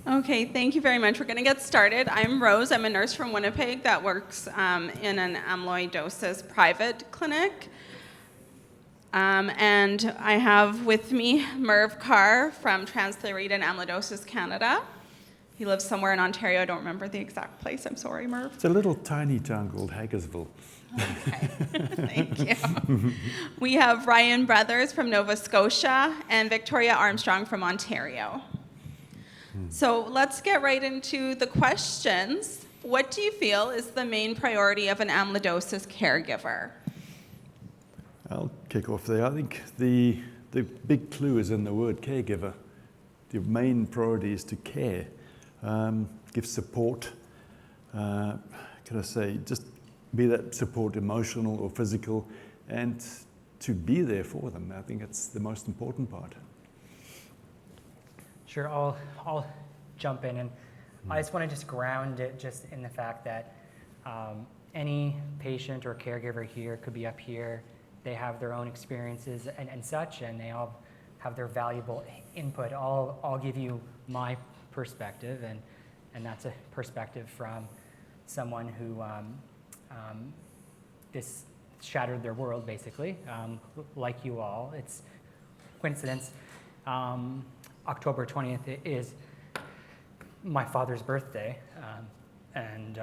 Okay, thank you very much. We're going to get started. I'm Rose. I'm a nurse from Winnipeg that works in an amyloidosis private clinic. And I have with me Merv Carr from Transthyretin Amyloidosis Canada. He lives somewhere in Ontario. I don't remember the exact place. I'm sorry, Merv. It's a little tiny town called Hagersville. Okay, thank you. We have Ryan Brothers from Nova Scotia and Victoria Armstrong from Ontario. So let's get right into the questions. What do you feel is the main priority of an amyloidosis caregiver? I'll kick off there. I think the big clue is in the word caregiver. The main priority is to care, give support. Just be that support, emotional or physical, and to be there for them. I think that's the most important part. Sure, I'll jump in, and I just want to just ground it just in the fact that any patient or caregiver here could be up here. They have their own experiences and such, and they all have their valuable input. I'll give you my perspective, and that's a perspective from someone who this shattered their world, basically, like you all. It's coincidence. October 20th is my father's birthday, and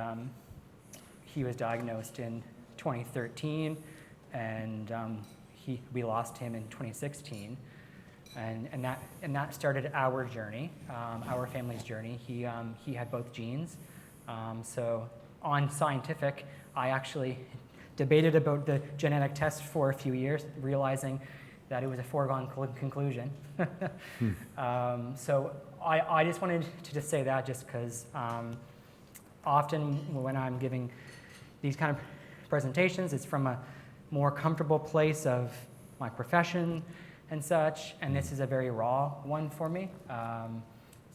he was diagnosed in 2013, and we lost him in 2016, and that started our journey, our family's journey. He had both genes, so on Scientific, I actually debated about the genetic test for a few years, realizing that it was a foregone conclusion. So I just wanted to just say that, just because often when I'm giving these kind of presentations, it's from a more comfortable place of my profession and such, and this is a very raw one for me.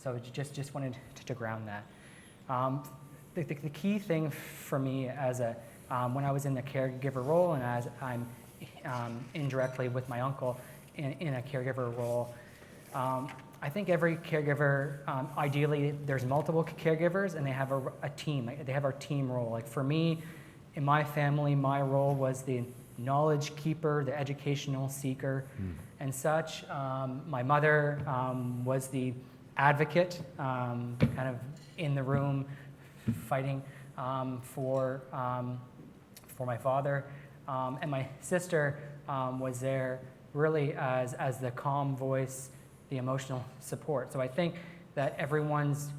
So just wanted to ground that. The key thing for me as when I was in the caregiver role, and as I'm indirectly with my uncle in a caregiver role, I think every caregiver, ideally there's multiple caregivers and they have a team. They have our team role. Like for me, in my family, my role was the knowledge keeper, the educational seeker and such. My mother was the advocate, kind of in the room fighting for my father. And my sister was there really as the calm voice, the emotional support. So I think that everyone's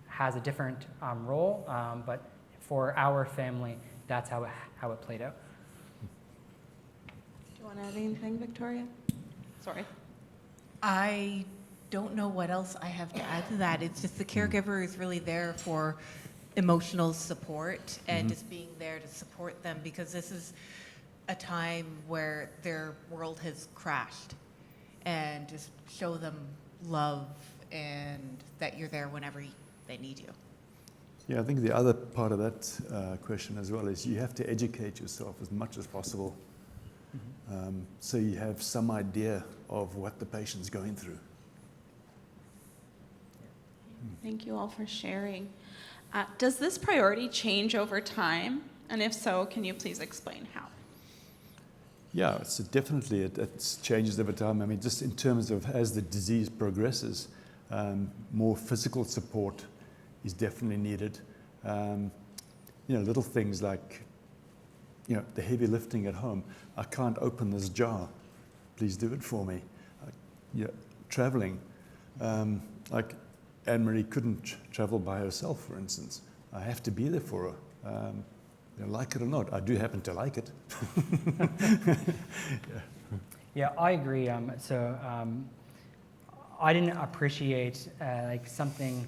has a different role, but for our family, that's how it played out. Do you want to add anything, Victoria? Sorry. I don't know what else I have to add to that. It's just the caregiver is really there for emotional support and just being there to support them, because this is a time where their world has crashed, and just show them love and that you're there whenever they need you. Yeah, I think the other part of that question as well is you have to educate yourself as much as possible, so you have some idea of what the patient's going through. Thank you all for sharing. Does this priority change over time? And if so, can you please explain how? Yeah, definitely it changes over time. I mean, just in terms of as the disease progresses, more physical support is definitely needed. Little things like, the heavy lifting at home. I can't open this jar. Please do it for me. Traveling, like Anne-Marie couldn't travel by herself, for instance. I have to be there for her. Like it or not, I do happen to like it. Yeah, I agree. I didn't appreciate like something.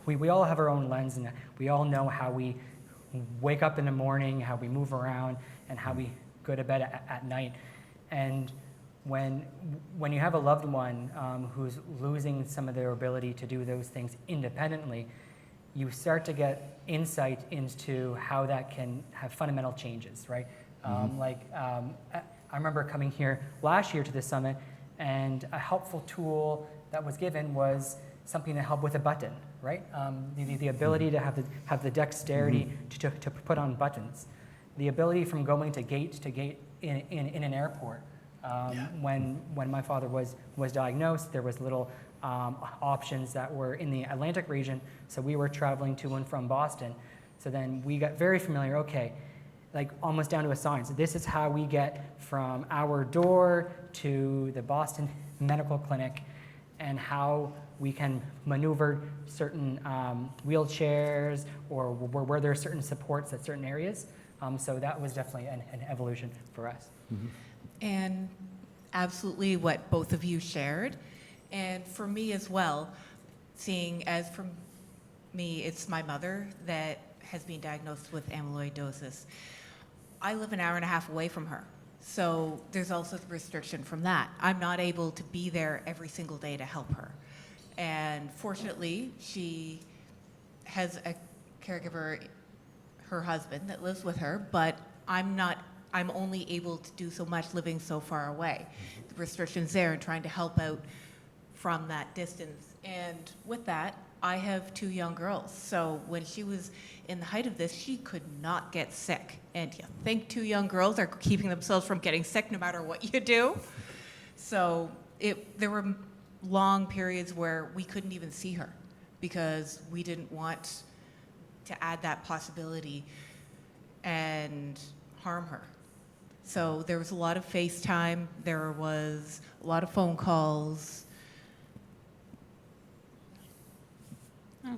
We all have our own lens, and we all know how we wake up in the morning, how we move around, and how we go to bed at night. And when you have a loved one who's losing some of their ability to do those things independently, you start to get insight into how that can have fundamental changes, right? I remember coming here last year to the summit, and a helpful tool that was given was something to help with a button, right? The ability to have the dexterity to put on buttons, the ability from going to gate in an airport. When my father was diagnosed, there was little options that were in the Atlantic region, so we were traveling to and from Boston. So then we got very familiar, okay, like almost down to a science. This is how we get from our door to the Boston Medical Clinic, and how we can maneuver certain wheelchairs, or where there are certain supports at certain areas. So that was definitely an evolution for us. And absolutely what both of you shared. And for me as well, seeing as for me, it's my mother that has been diagnosed with amyloidosis. I live an hour and a half away from her. So there's also the restriction from that. I'm not able to be there every single day to help her. And fortunately, she has a caregiver, her husband, that lives with her, but I'm only able to do so much living so far away. The restrictions there and trying to help out from that distance. And with that, I have 2 young girls. So when she was in the height of this, she could not get sick. And you think 2 young girls are keeping themselves from getting sick no matter what you do. So there were long periods where we couldn't even see her because we didn't want to add that possibility and harm her. So there was a lot of FaceTime, there was a lot of phone calls.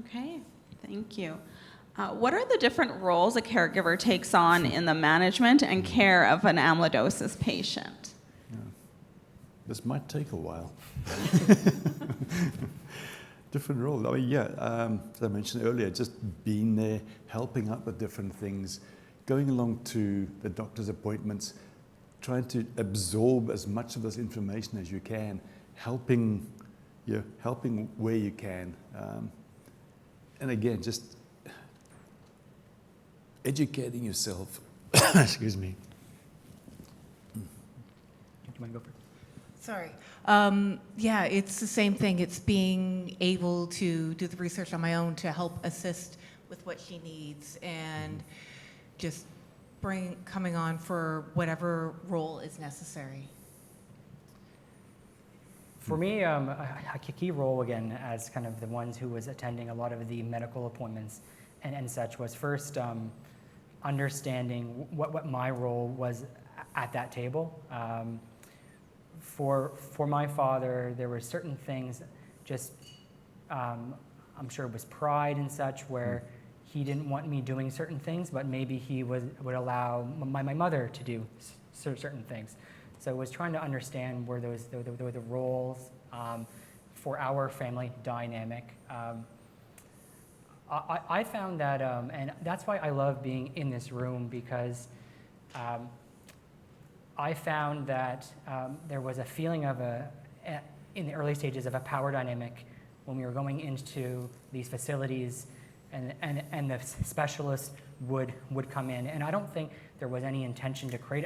Okay, thank you. What are the different roles a caregiver takes on in the management and care of an amyloidosis patient? This might take a while. Different role. I mean, as I mentioned earlier, just being there, helping out with different things, going along to the doctor's appointments, trying to absorb as much of this information as you can, helping where you can. And again, just educating yourself. Excuse me. Do you want to go first? Sorry. Yeah, it's the same thing. It's being able to do the research on my own to help assist with what she needs and just coming on for whatever role is necessary. For me, a key role, again, as kind of the ones who was attending a lot of the medical appointments and such, was first understanding what my role was at that table. For my father, there were certain things, just I'm sure it was pride and such, where he didn't want me doing certain things, but maybe he would allow my mother to do certain things. So it was trying to understand where the roles for our family dynamic. I found that, and that's why I love being in this room, because I found that there was a feeling of in the early stages of a power dynamic when we were going into these facilities, and the specialists would come in. And I don't think there was any intention to create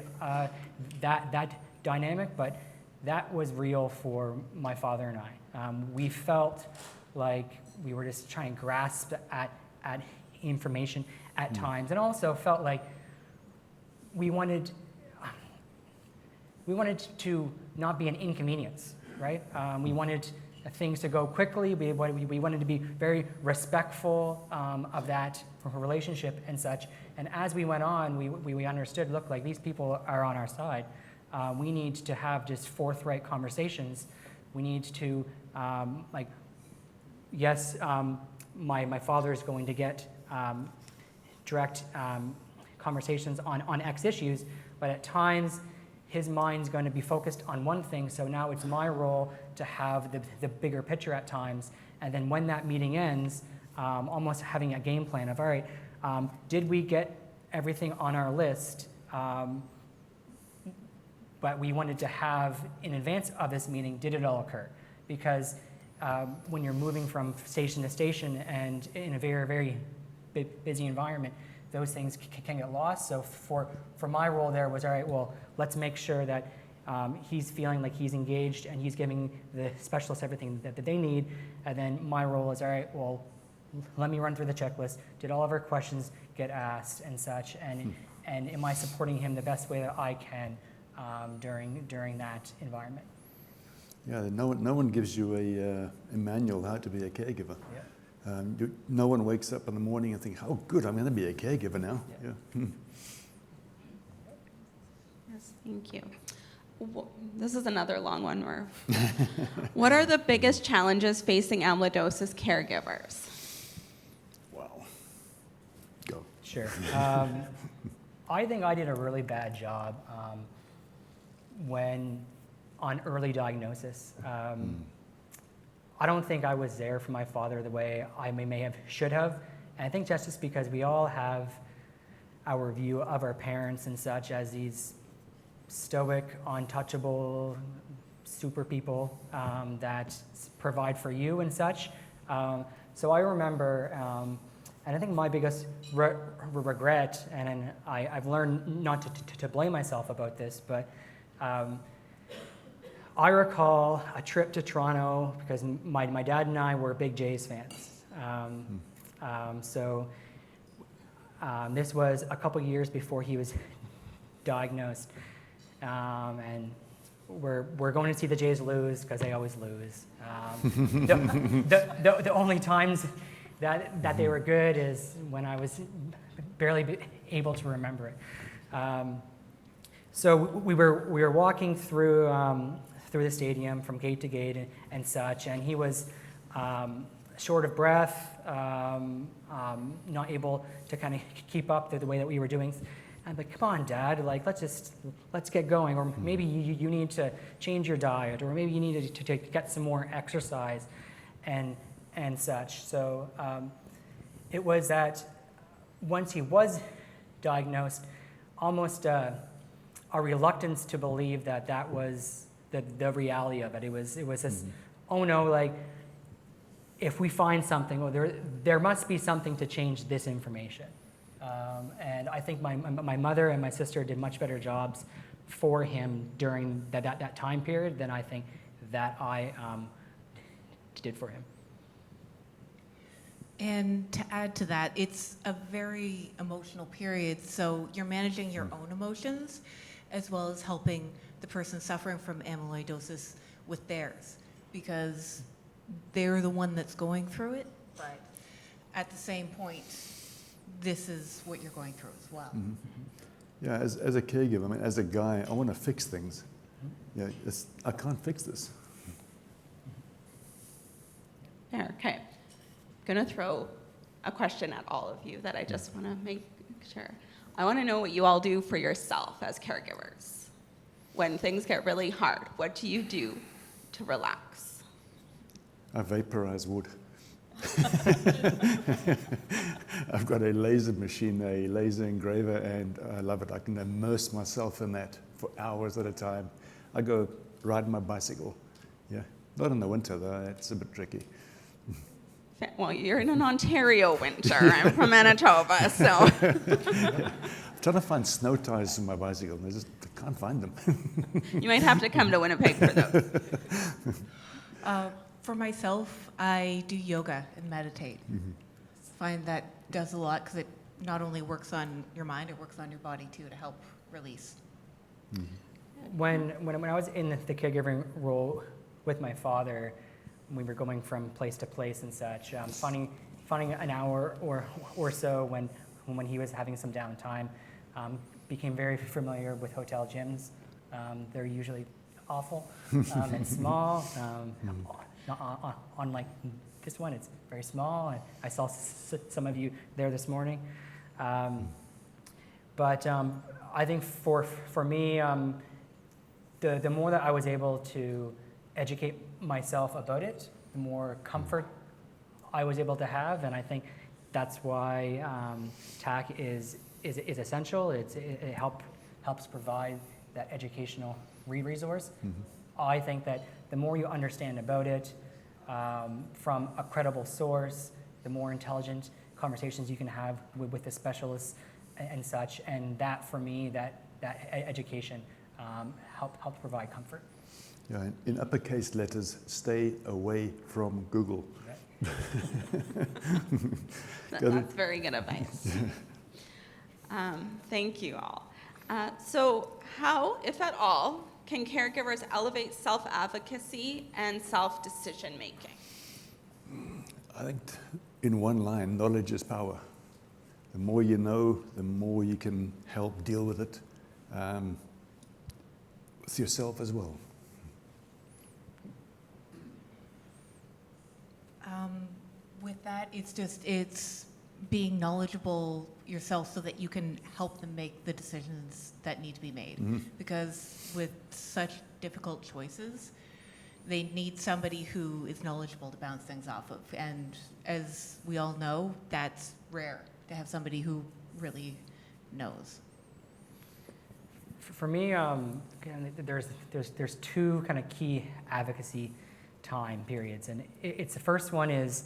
that dynamic, but that was real for my father and I. We felt like we were just trying to grasp at information at times, and also felt like we wanted to not be an inconvenience, right? We wanted things to go quickly. We wanted to be very respectful of that relationship and such. And as we went on, we understood, look, like these people are on our side. We need to have just forthright conversations. We need to, yes, my father is going to get direct conversations on X issues, but at times his mind's going to be focused on one thing, so now it's my role to have the bigger picture at times. And then when that meeting ends, almost having a game plan of, all right, did we get everything on our list? But we wanted to have, in advance of this meeting, did it all occur? Because when you're moving from station to station and in a very, very busy environment, those things can get lost. So for my role there was, all right, well, let's make sure that he's feeling like he's engaged and he's giving the specialists everything that they need. And then my role is, all right, well, let me run through the checklist. Did all of our questions get asked and such? And am I supporting him the best way that I can during that environment? Yeah, no one gives you a manual how to be a caregiver. No one wakes up in the morning and thinks, oh, good, I'm going to be a caregiver now. Yes, thank you. This is another long one. What are the biggest challenges facing amyloidosis caregivers? Wow. Go. Sure. I think I did a really bad job on early diagnosis. I don't think I was there for my father the way I may have should have. And I think that's just because we all have our view of our parents and such as these stoic, untouchable, super people that provide for you and such. So I remember, and I think my biggest regret, and I've learned not to blame myself about this, but I recall a trip to Toronto because my dad and I were big Jays fans. So this was a couple years before he was diagnosed. And we're going to see the Jays lose because they always lose. The only times that they were good is when I was barely able to remember it. So we were walking through the stadium from gate to gate and such, and he was short of breath, not able to kind of keep up the way that we were doing. I'm like, come on, Dad, like let's get going, or maybe you need to change your diet, or maybe you need to get some more exercise, and such. So it was that once he was diagnosed, almost a reluctance to believe that was the reality of it. It was this, oh no, like if we find something, well, there must be something to change this information. And I think my mother and my sister did much better jobs for him during that time period than I think that I did for him. And to add to that, it's a very emotional period, so you're managing your own emotions as well as helping the person suffering from amyloidosis with theirs, because they're the one that's going through it, but at the same point, this is what you're going through as well. Yeah, as a caregiver, I mean, as a guy, I want to fix things. Yeah, I can't fix this. Yeah, okay. I'm going to throw a question at all of you that I just want to make sure. I want to know what you all do for yourself as caregivers. When things get really hard, what do you do to relax? I vaporize wood. I've got a laser machine, a laser engraver, and I love it. I can immerse myself in that for hours at a time. I go ride my bicycle. Yeah, not in the winter though, it's a bit tricky. Well, you're in an Ontario winter. I'm from Manitoba, so. I'm trying to find snow tires for my bicycle, and I can't find them. You might have to come to Winnipeg for those. For myself, I do yoga and meditate. Find that does a lot because it not only works on your mind, it works on your body too to help release. When I was in the caregiving role with my father, we were going from place to place and such. Finding an hour or so when he was having some downtime, became very familiar with hotel gyms. They're usually awful and small. Unlike this one, it's very small. I saw some of you there this morning. But I think for me, the more that I was able to educate myself about it, the more comfort I was able to have, and I think that's why TAC is essential. It helps provide that educational resource. I think that the more you understand about it from a credible source, the more intelligent conversations you can have with the specialists and such, and that for me, that education help provide comfort. Yeah, in uppercase letters, stay away from Google. That's very good advice. Thank you all. So how, if at all, can caregivers elevate self-advocacy and self-decision making? I think in one line, knowledge is power. The more you know, the more you can help deal with it with yourself as well. With that, it's being knowledgeable yourself so that you can help them make the decisions that need to be made. Mm-hmm. Because with such difficult choices, they need somebody who is knowledgeable to bounce things off of. And as we all know, that's rare to have somebody who really knows. For me, there's two kind of key advocacy time periods, and it's the first one is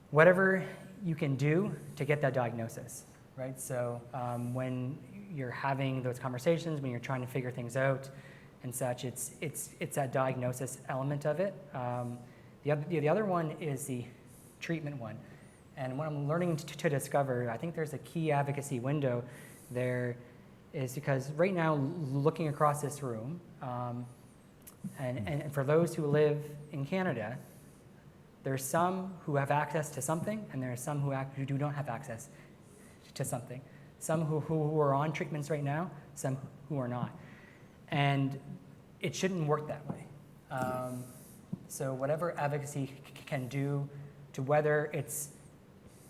whatever you can do to get that diagnosis, right? So when you're having those conversations, when you're trying to figure things out and such, it's that diagnosis element of it. The other one is the treatment one, and what I'm learning to discover, I think there's a key advocacy window there, is because right now, looking across this room, and for those who live in Canada, there's some who have access to something, and there are some who do not have access to something. Some who are on treatments right now, some who are not. And it shouldn't work that way. So whatever advocacy can do, to whether it's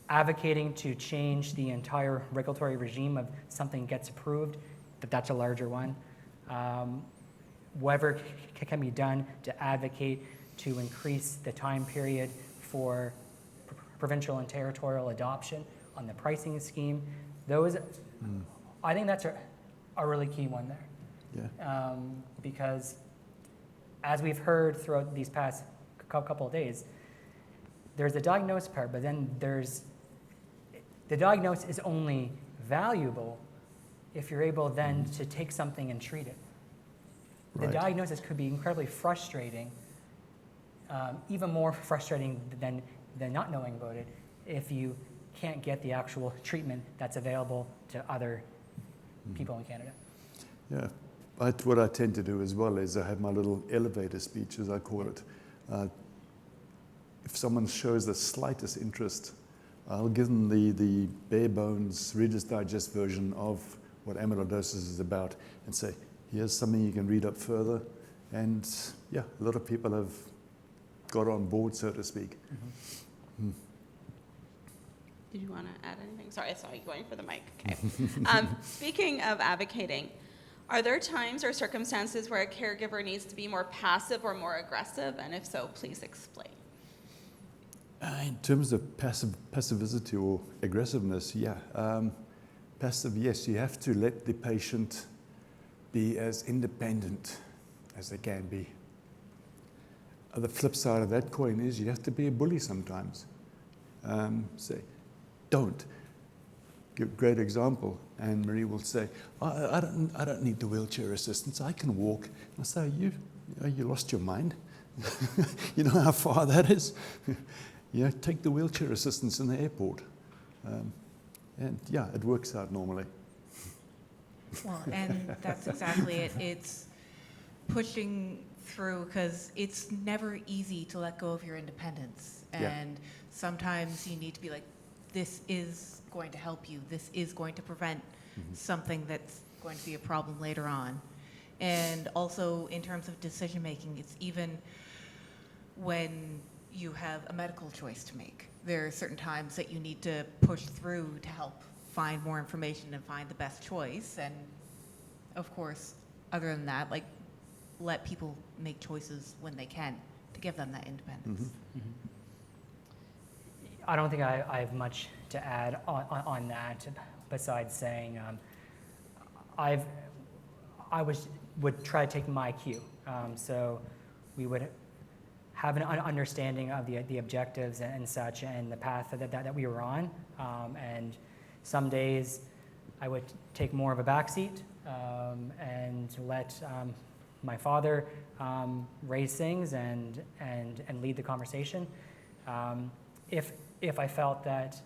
advocating to change the entire regulatory regime of something gets approved, that's a larger one. Whatever can be done to advocate to increase the time period for provincial and territorial adoption on the pricing scheme, those, I think that's a really key one there. Yeah. Because as we've heard throughout these past couple of days, there's the diagnosis part, but then the diagnosis is only valuable if you're able then to take something and treat it. The Right. diagnosis could be incredibly frustrating, even more frustrating than not knowing about it, if you can't get the actual treatment that's available to other people in Canada. Yeah. What I tend to do as well is I have my little elevator speech, as I call it. If someone shows the slightest interest, I'll give them the bare bones Reader's Digest version of what amyloidosis is about and say, here's something you can read up further. And yeah, a lot of people have got on board, so to speak. Mm-hmm. Did you want to add anything? Sorry, I saw you going for the mic. Okay. Speaking of advocating, are there times or circumstances where a caregiver needs to be more passive or more aggressive? And if so, please explain. In terms of passivity or aggressiveness, yeah. Passive, yes, you have to let the patient be as independent as they can be. The flip side of that coin is you have to be a bully sometimes. Say, don't. Give a great example. And Marie will say, I don't need the wheelchair assistance. I can walk. And I say, you lost your mind? You know how far that is? Take the wheelchair assistance in the airport. And yeah, it works out normally. Well, and that's exactly it. It's pushing through, because it's never easy to let go of your independence. And sometimes you need to be like, this is going to help you. This is going to prevent something that's going to be a problem later on. And also in terms of decision making, it's even when you have a medical choice to make. There are certain times that you need to push through to help find more information and find the best choice. And of course, other than that, like, let people make choices when they can to give them that independence. Mm-hmm. I don't think I have much to add on that, besides saying I would try to take my cue. So we would have an understanding of the objectives and such, and the path that we were on. And some days I would take more of a backseat. and let my father raise things and lead the conversation. If I felt that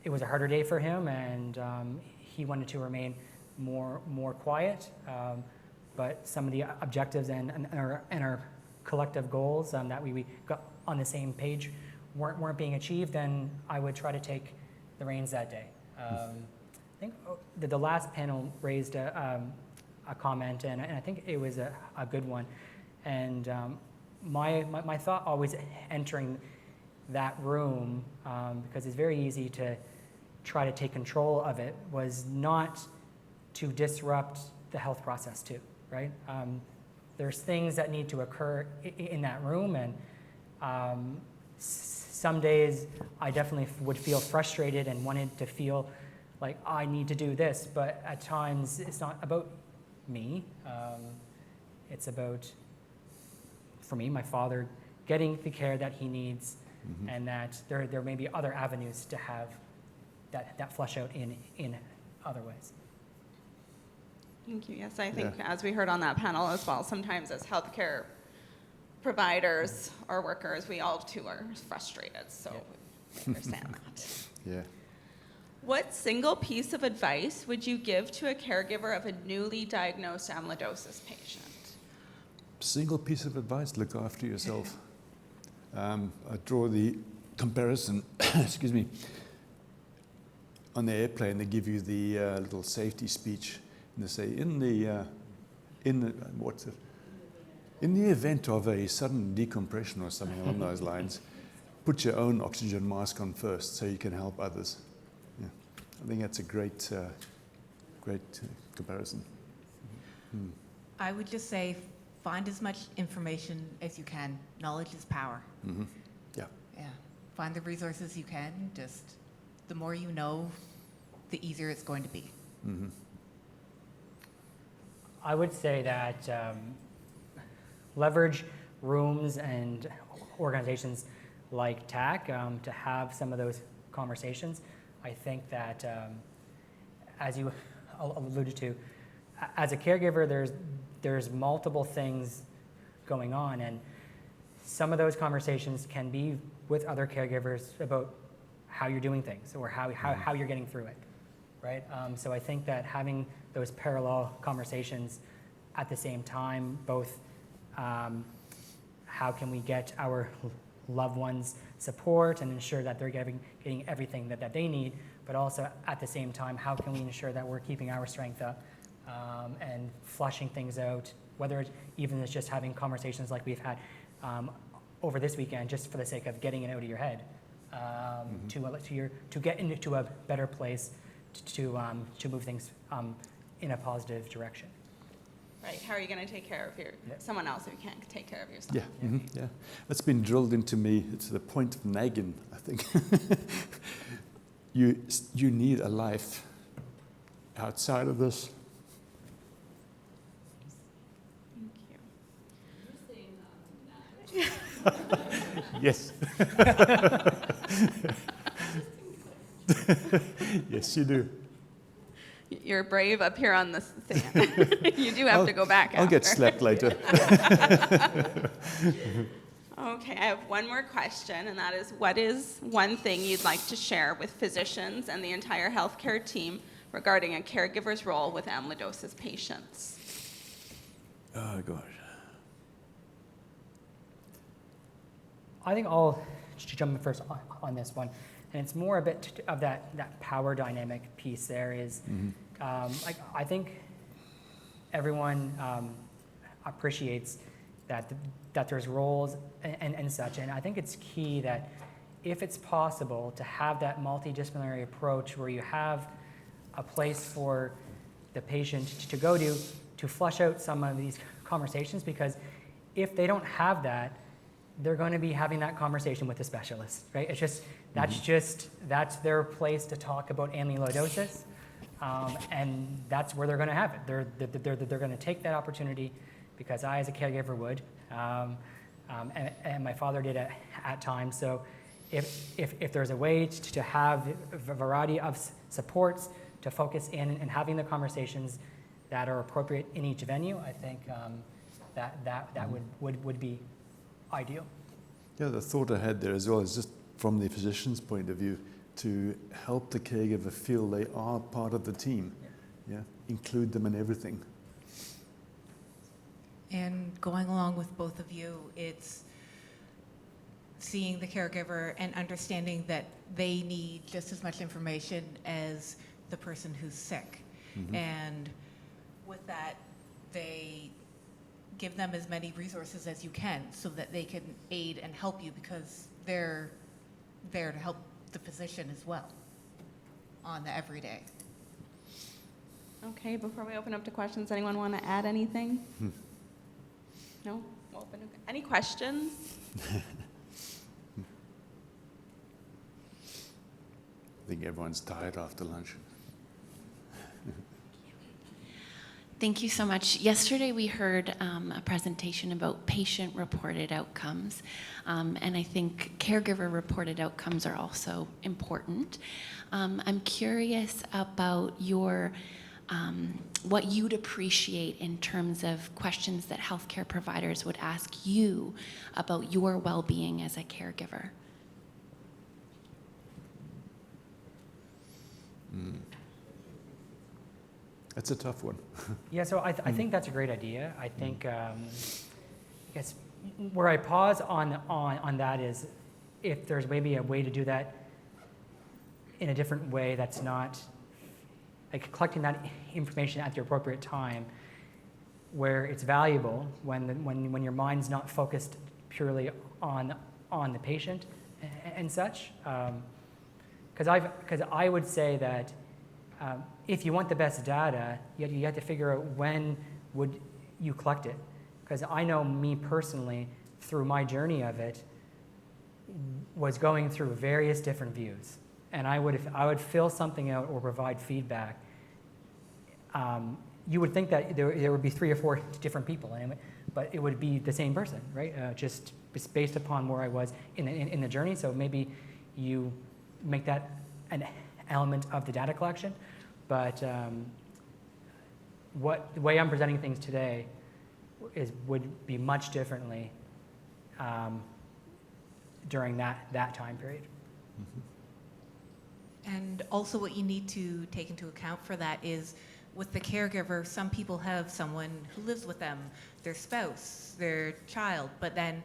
it was a harder day for him and he wanted to remain more quiet, but some of the objectives and our collective goals that we got on the same page weren't being achieved, then I would try to take the reins that day. I think the last panel raised a comment, and I think it was a good one. And my thought always entering that room, because it's very easy to try to take control of it, was not to disrupt the health process too, right? There's things that need to occur in that room, and some days I definitely would feel frustrated and wanted to feel like I need to do this, but at times it's not about me. It's about, for me, my father getting the care that he needs, and that there may be other avenues to have that flush out in other ways. Thank you. Yes, I think as we heard on that panel as well, sometimes as healthcare providers or workers, we all too are frustrated, so we understand that. Yeah. What single piece of advice would you give to a caregiver of a newly diagnosed amyloidosis patient? Single piece of advice: look after yourself. I draw the comparison, excuse me, on the airplane. They give you the little safety speech, and they say, in the event of a sudden decompression or something along those lines, put your own oxygen mask on first so you can help others. Yeah. I think that's a great comparison. I would just say, find as much information as you can. Knowledge is power. Yeah. Yeah. Find the resources you can. Just the more you know, the easier it's going to be. I would say that leverage rooms and organizations like TAC to have some of those conversations. I think that, as you alluded to, as a caregiver, there's multiple things going on, and some of those conversations can be with other caregivers about how you're doing things or how you're getting through it, right? So I think that having those parallel conversations at the same time, both how can we get our loved ones support and ensure that they're getting everything that they need, but also at the same time, how can we ensure that we're keeping our strength up and flushing things out, whether it's just having conversations like we've had over this weekend, just for the sake of getting it out of your head, to get into a better place to move things in a positive direction. Right. How are you going to take care of someone else who can't take care of yourself? Yeah. Yeah. That's been drilled into me. It's the point of nagging, I think. You need a life outside of this. Thank you. Yes. Yes, you do. You're brave up here on the stand. You do have to go back I'll after. get slapped later. Okay, I have one more question, and that is, what is one thing you'd like to share with physicians and the entire healthcare team regarding a caregiver's role with amyloidosis patients? Oh, gosh. I think I'll jump in first on this one, and it's more a bit of that power dynamic piece. There is, I think everyone appreciates that there's roles and such, and I think it's key that if it's possible to have that multidisciplinary approach where you have a place for the patient to go to flush out some of these conversations, because if they don't have that, they're going to be having that conversation with the specialist, right? It's just, that's their place to talk about amyloidosis, and that's where they're going to have it. They're going to take that opportunity, because I, as a caregiver, would, and my father did at times. So if there's a way to have a variety of supports to focus in and having the conversations that are appropriate in each venue, I think that would be ideal. Yeah, the thought I had there as well is just from the physician's point of view to help the caregiver feel they are part of the team. Yeah, include them in everything. And going along with both of you, it's seeing the caregiver and understanding that they need just as much information as the person who's sick. Mm-hmm. And with that, they give them as many resources as you can so that they can aid and help you, because they're there to help the physician as well on the everyday. Okay, before we open up to questions, anyone want to add anything? No? We'll open. Any questions? I think everyone's tired after lunch. Thank you so much. Yesterday we heard a presentation about patient-reported outcomes, and I think caregiver-reported outcomes are also important. I'm curious about your what you'd appreciate in terms of questions that healthcare providers would ask you about your well-being as a caregiver. It's a tough one. Yeah, so I think that's a great idea. I think, I guess, where I pause on that is if there's maybe a way to do that in a different way that's not, like collecting that information at the appropriate time where it's valuable when your mind's not focused purely on the patient and such. Because I would say that if you want the best data, you have to figure out when would you collect it. Because I know me personally, through my journey of it, was going through various different views. And I would fill something out or provide feedback. You would think that there would be 3 or 4 different people, but it would be the same person, right? Just based upon where I was in the journey. So maybe you make that an element of the data collection. But the way I'm presenting things today would be much differently during that time period. Mm-hmm. And also what you need to take into account for that is with the caregiver, some people have someone who lives with them, their spouse, their child, but then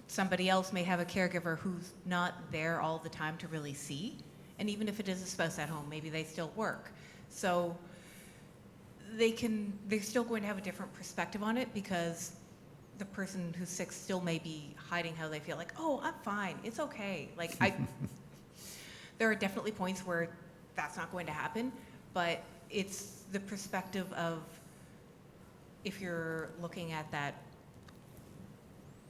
somebody else may have a caregiver who's not there all the time to really see. And even if it is a spouse at home, maybe they still work. So they're still going to have a different perspective on it, because the person who's sick still may be hiding how they feel, like, oh, I'm fine, it's okay. Like, there are definitely points where that's not going to happen, but it's the perspective of, if you're looking at that,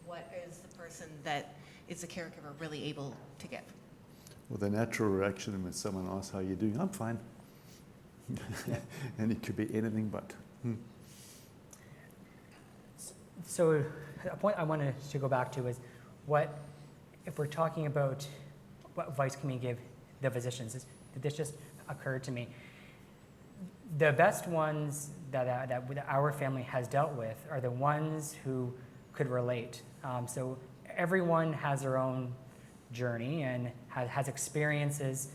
what is the person that is the caregiver really able to give? Well, the natural reaction when someone asks how you're doing, I'm fine. And it could be anything but. So a point I wanted to go back to is if we're talking about what advice can we give the physicians, this just occurred to me. The best ones that our family has dealt with are the ones who could relate. So everyone has their own journey and has experiences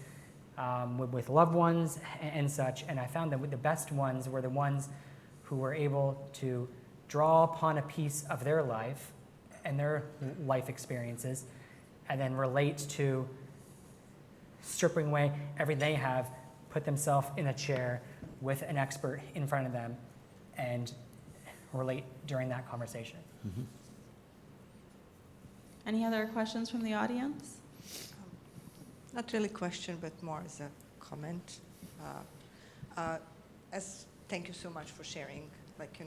with loved ones and such, and I found that the best ones were the ones who were able to draw upon a piece of their life and their life experiences and then relate to, stripping away everything they have, put themselves in a chair with an expert in front of them and relate during that conversation. Mm-hmm. Any other questions from the audience? Not really a question, but more as a comment. Thank you so much for sharing. Like,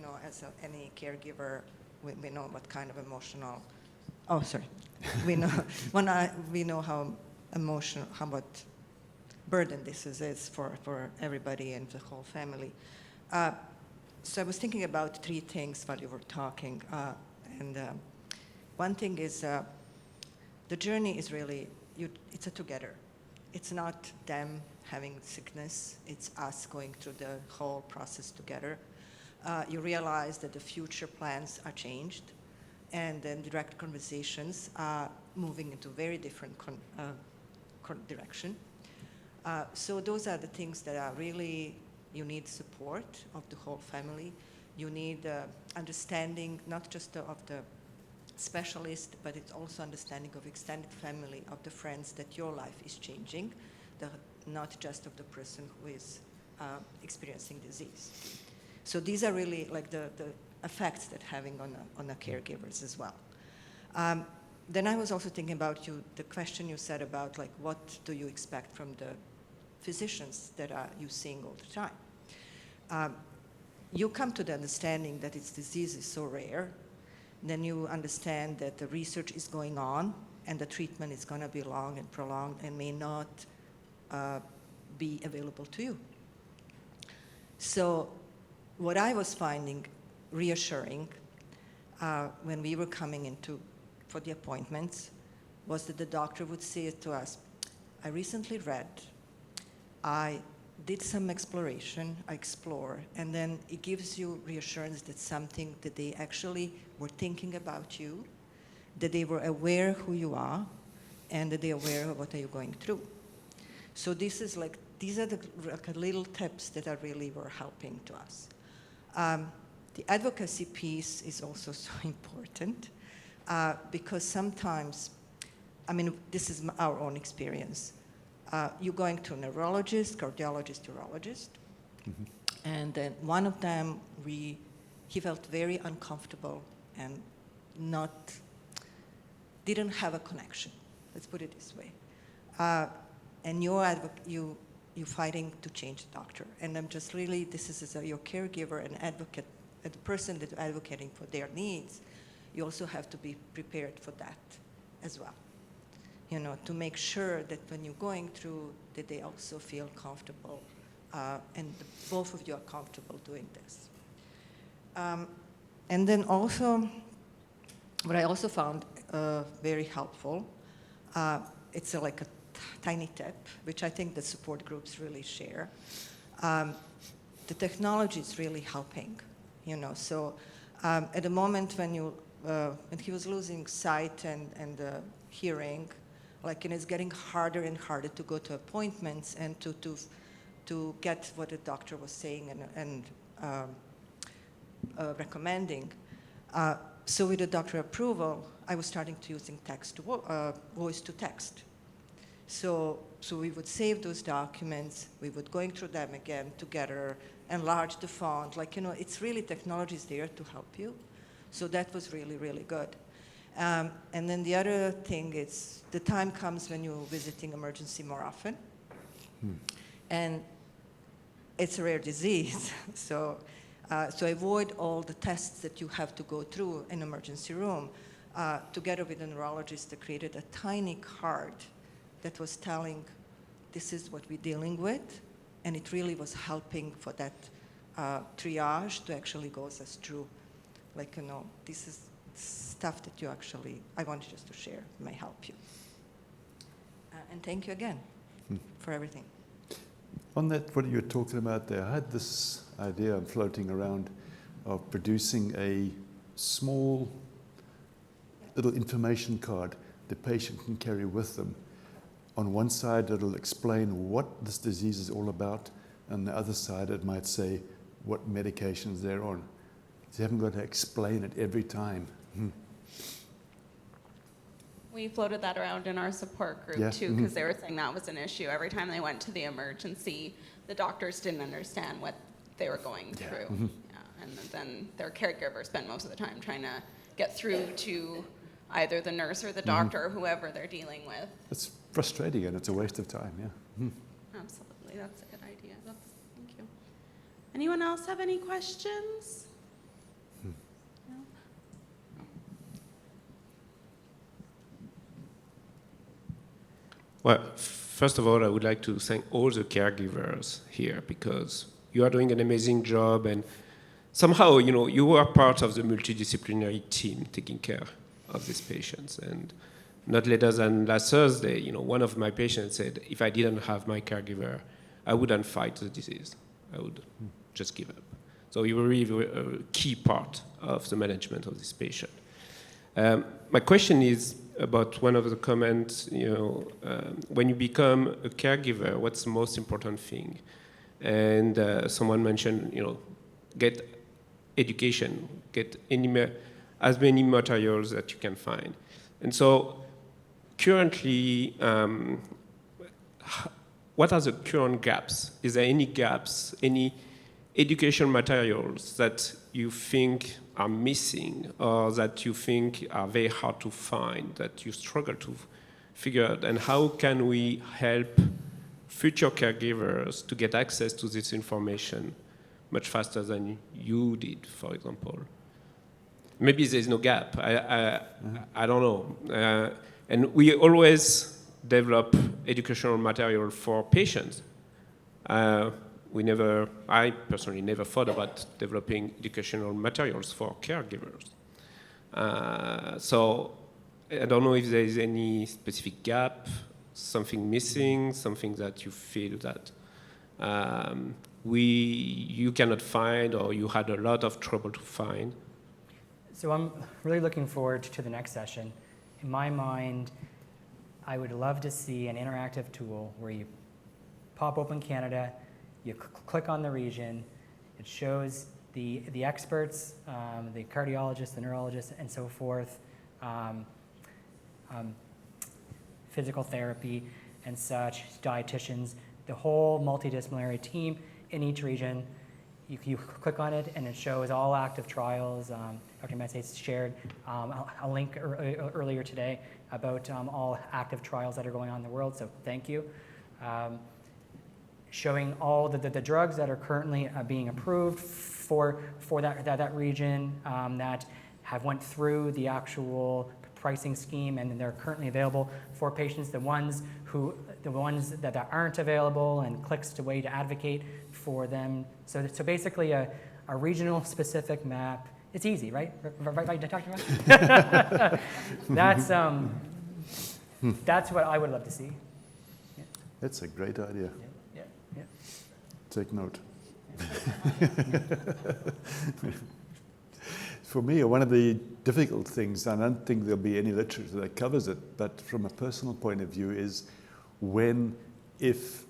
any caregiver, we know what kind of emotional. Oh, sorry. We know how emotional, how much burden this is for everybody and the whole family. So I was thinking about 3 things while you were talking, and one thing is the journey is really it's a together. it's not them having sickness, it's us going through the whole process together. You realize that the future plans are changed, and then direct conversations are moving into very different direction. So those are the things that are really, you need support of the whole family. You need understanding, not just of the specialist, but it's also understanding of extended family, of the friends, that your life is changing, not just of the person who is experiencing disease. So these are really like the effects that having on the caregivers as well. Then I was also thinking about the question you said about like, what do you expect from the physicians that are you seeing all the time? You come to the understanding that its disease is so rare, then you understand that the research is going on and the treatment is going to be long and prolonged and may not be available to you. So what I was finding reassuring when we were coming into for the appointments was that the doctor would say to us, I recently read, I did some exploration, I explore, and then it gives you reassurance that something that they actually were thinking about you, that they were aware who you are, and that they're aware of what are you going through. So this is like, these are the little tips that are really were helping to us. The advocacy piece is also so important because sometimes, I mean, this is our own experience. You're going to a neurologist, cardiologist, urologist, and then one of them, he felt very uncomfortable and didn't have a connection. Let's put it this way. And you're fighting to change the doctor. And I'm just really, this is your caregiver and advocate, the person that's advocating for their needs. You also have to be prepared for that as well. You know, to make sure that when you're going through, that they also feel comfortable, and both of you are comfortable doing this. And then also, what I also found very helpful, it's like a tiny tip, which I think the support groups really share. The technology is really helping, you know. So at the moment when he was losing sight and hearing, like, and it's getting harder and harder to go to appointments and to get what the doctor was saying and recommending. So with the doctor approval, I was starting to using voice to text. So we would save those documents, we would going through them again together, enlarge the font, like, you know, it's really, technology is there to help you. So that was really, really good. And then the other thing is the time comes when you're visiting emergency more often. And it's a rare disease. So avoid all the tests that you have to go through in emergency room. Together with a neurologist, they created a tiny card that was telling, this is what we're dealing with. And it really was helping for that triage to actually go us through. Like, you know, this is stuff that you actually, I wanted just to share, may help you. And thank you again for everything. On that, what you were talking about there, I had this idea floating around of producing a small little information card the patient can carry with them. On one side, it'll explain what this disease is all about. On the other side, it might say what medications they're on. So you haven't got to explain it every time. We floated that around in our support group too, because they were saying that was an issue. Every time they went to the emergency, the doctors didn't understand what they were going through. Yeah. And then their caregiver spent most of the time trying to get through to either the nurse or the doctor or whoever they're dealing with. It's frustrating and it's a waste of time, yeah. Absolutely, that's a good idea. Thank you. Anyone else have any questions? No? Well, first of all, I would like to thank all the caregivers here because you are doing an amazing job, and somehow, you are part of the multidisciplinary team taking care of these patients. And not later than last Thursday, one of my patients said, if I didn't have my caregiver, I wouldn't fight the disease. I would just give up. So it was really a key part of the management of this patient. My question is about one of the comments, when you become a caregiver, what's the most important thing? And someone mentioned, get education, get as many materials that you can find. And so currently, what are the current gaps? Is there any gaps, any education materials that you think are missing or that you think are very hard to find, that you struggle to figure out? And how can we help future caregivers to get access to this information much faster than you did, for example? Maybe there's no gap. I don't know. And we always develop educational material for patients. I personally never thought about developing educational materials for caregivers. So I don't know if there is any specific gap, something missing, something that you feel that you cannot find or you had a lot of trouble to find. So I'm really looking forward to the next session. In my mind, I would love to see an interactive tool where you pop open Canada, you click on the region, it shows the experts, the cardiologists, the neurologists, and so forth, physical therapy and such, dietitians, the whole multidisciplinary team in each region. You click on it and it shows all active trials. Dr. Metsay shared a link earlier today about all active trials that are going on in the world, so thank you. Showing all the drugs that are currently being approved for that region that have went through the actual pricing scheme and they're currently available for patients, the ones that aren't available, and clicks to way to advocate for them. So basically a regional specific map. It's easy, right? Right, Dr. Metsay? That's what I would love to see. Yeah. That's a great idea. Yeah. Take note. For me, one of the difficult things, and I don't think there'll be any literature that covers it, but from a personal point of view, is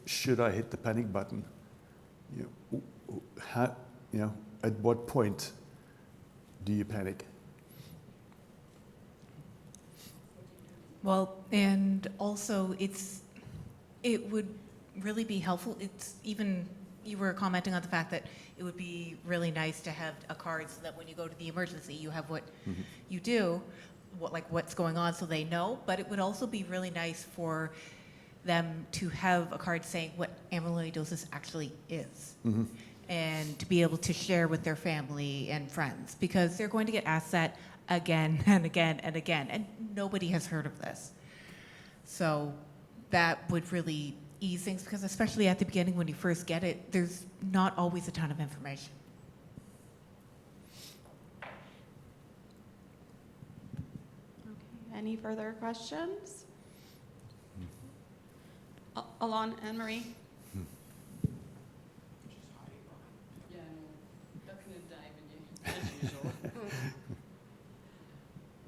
should I hit the panic button? At what point do you panic? Well, and also it would really be helpful. You were commenting on the fact that it would be really nice to have a card so that when you go to the emergency, you have what you do, what's going on, so they know. But it would also be really nice for them to have a card saying what amyloidosis actually is, and to be able to share with their family and friends, because they're going to get asked that again and again and again, and nobody has heard of this. So that would really ease things, because especially at the beginning when you first get it, there's not always a ton of information. Okay, any further questions? Alon, Anne-Marie? Yeah, no, not going to dive in you, as usual.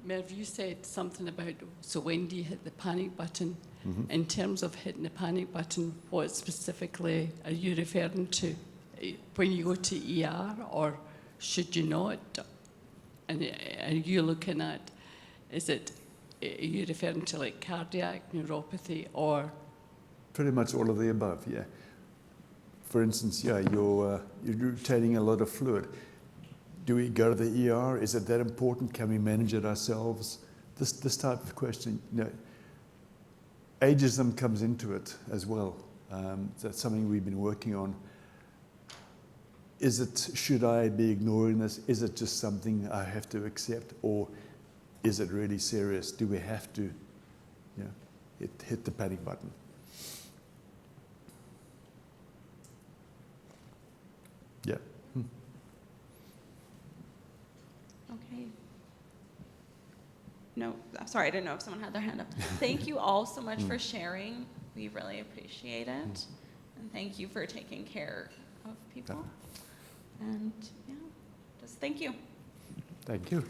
Merv, you said something about, so when do you hit the panic button? In terms of hitting the panic button, what specifically are you referring to? When you go to ER, or should you not? And are you looking at, are you referring to like cardiac neuropathy, or? Pretty much all of the above, yeah. For instance, you're retaining a lot of fluid. Do we go to the ER? Is it that important? Can we manage it ourselves? This type of question, ageism comes into it as well. That's something we've been working on. Should I be ignoring this? Is it just something I have to accept, or is it really serious? Do we have to hit the panic button? Yeah. Okay. no, sorry, I didn't know if someone had their hand up. Thank you all so much for sharing. We really appreciate it. And thank you for taking care of people. And yeah, just thank you. Thank you.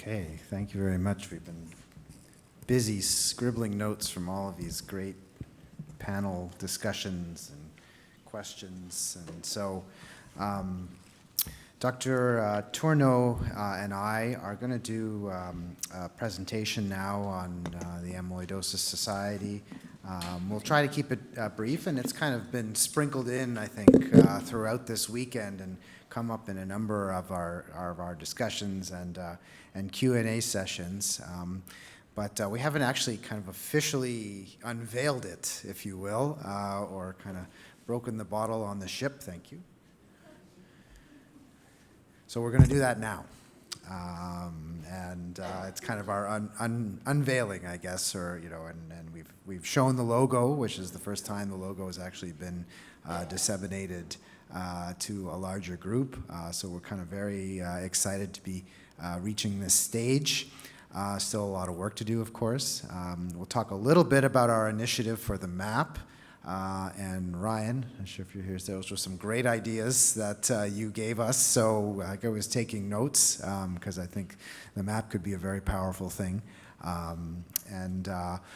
Okay, thank you very much. We've been busy scribbling notes from all of these great panel discussions and questions. And so Dr. Tourneau and I are going to do a presentation now on the Amyloidosis Society. We'll try to keep it brief, and it's kind of been sprinkled in, I think, throughout this weekend and come up in a number of our discussions and Q&A sessions. But we haven't actually kind of officially unveiled it, if you will, or kind of broken the bottle on the ship. Thank you. So we're going to do that now. It's kind of our unveiling, I guess, or, you know, and we've shown the logo, which is the first time the logo has actually been disseminated to a larger group. So we're kind of very excited to be reaching this stage. Still a lot of work to do, of course. We'll talk a little bit about our initiative for the map. And Ryan, I'm not sure if you're here, those were some great ideas that you gave us. So I was taking notes because I think the map could be a very powerful thing.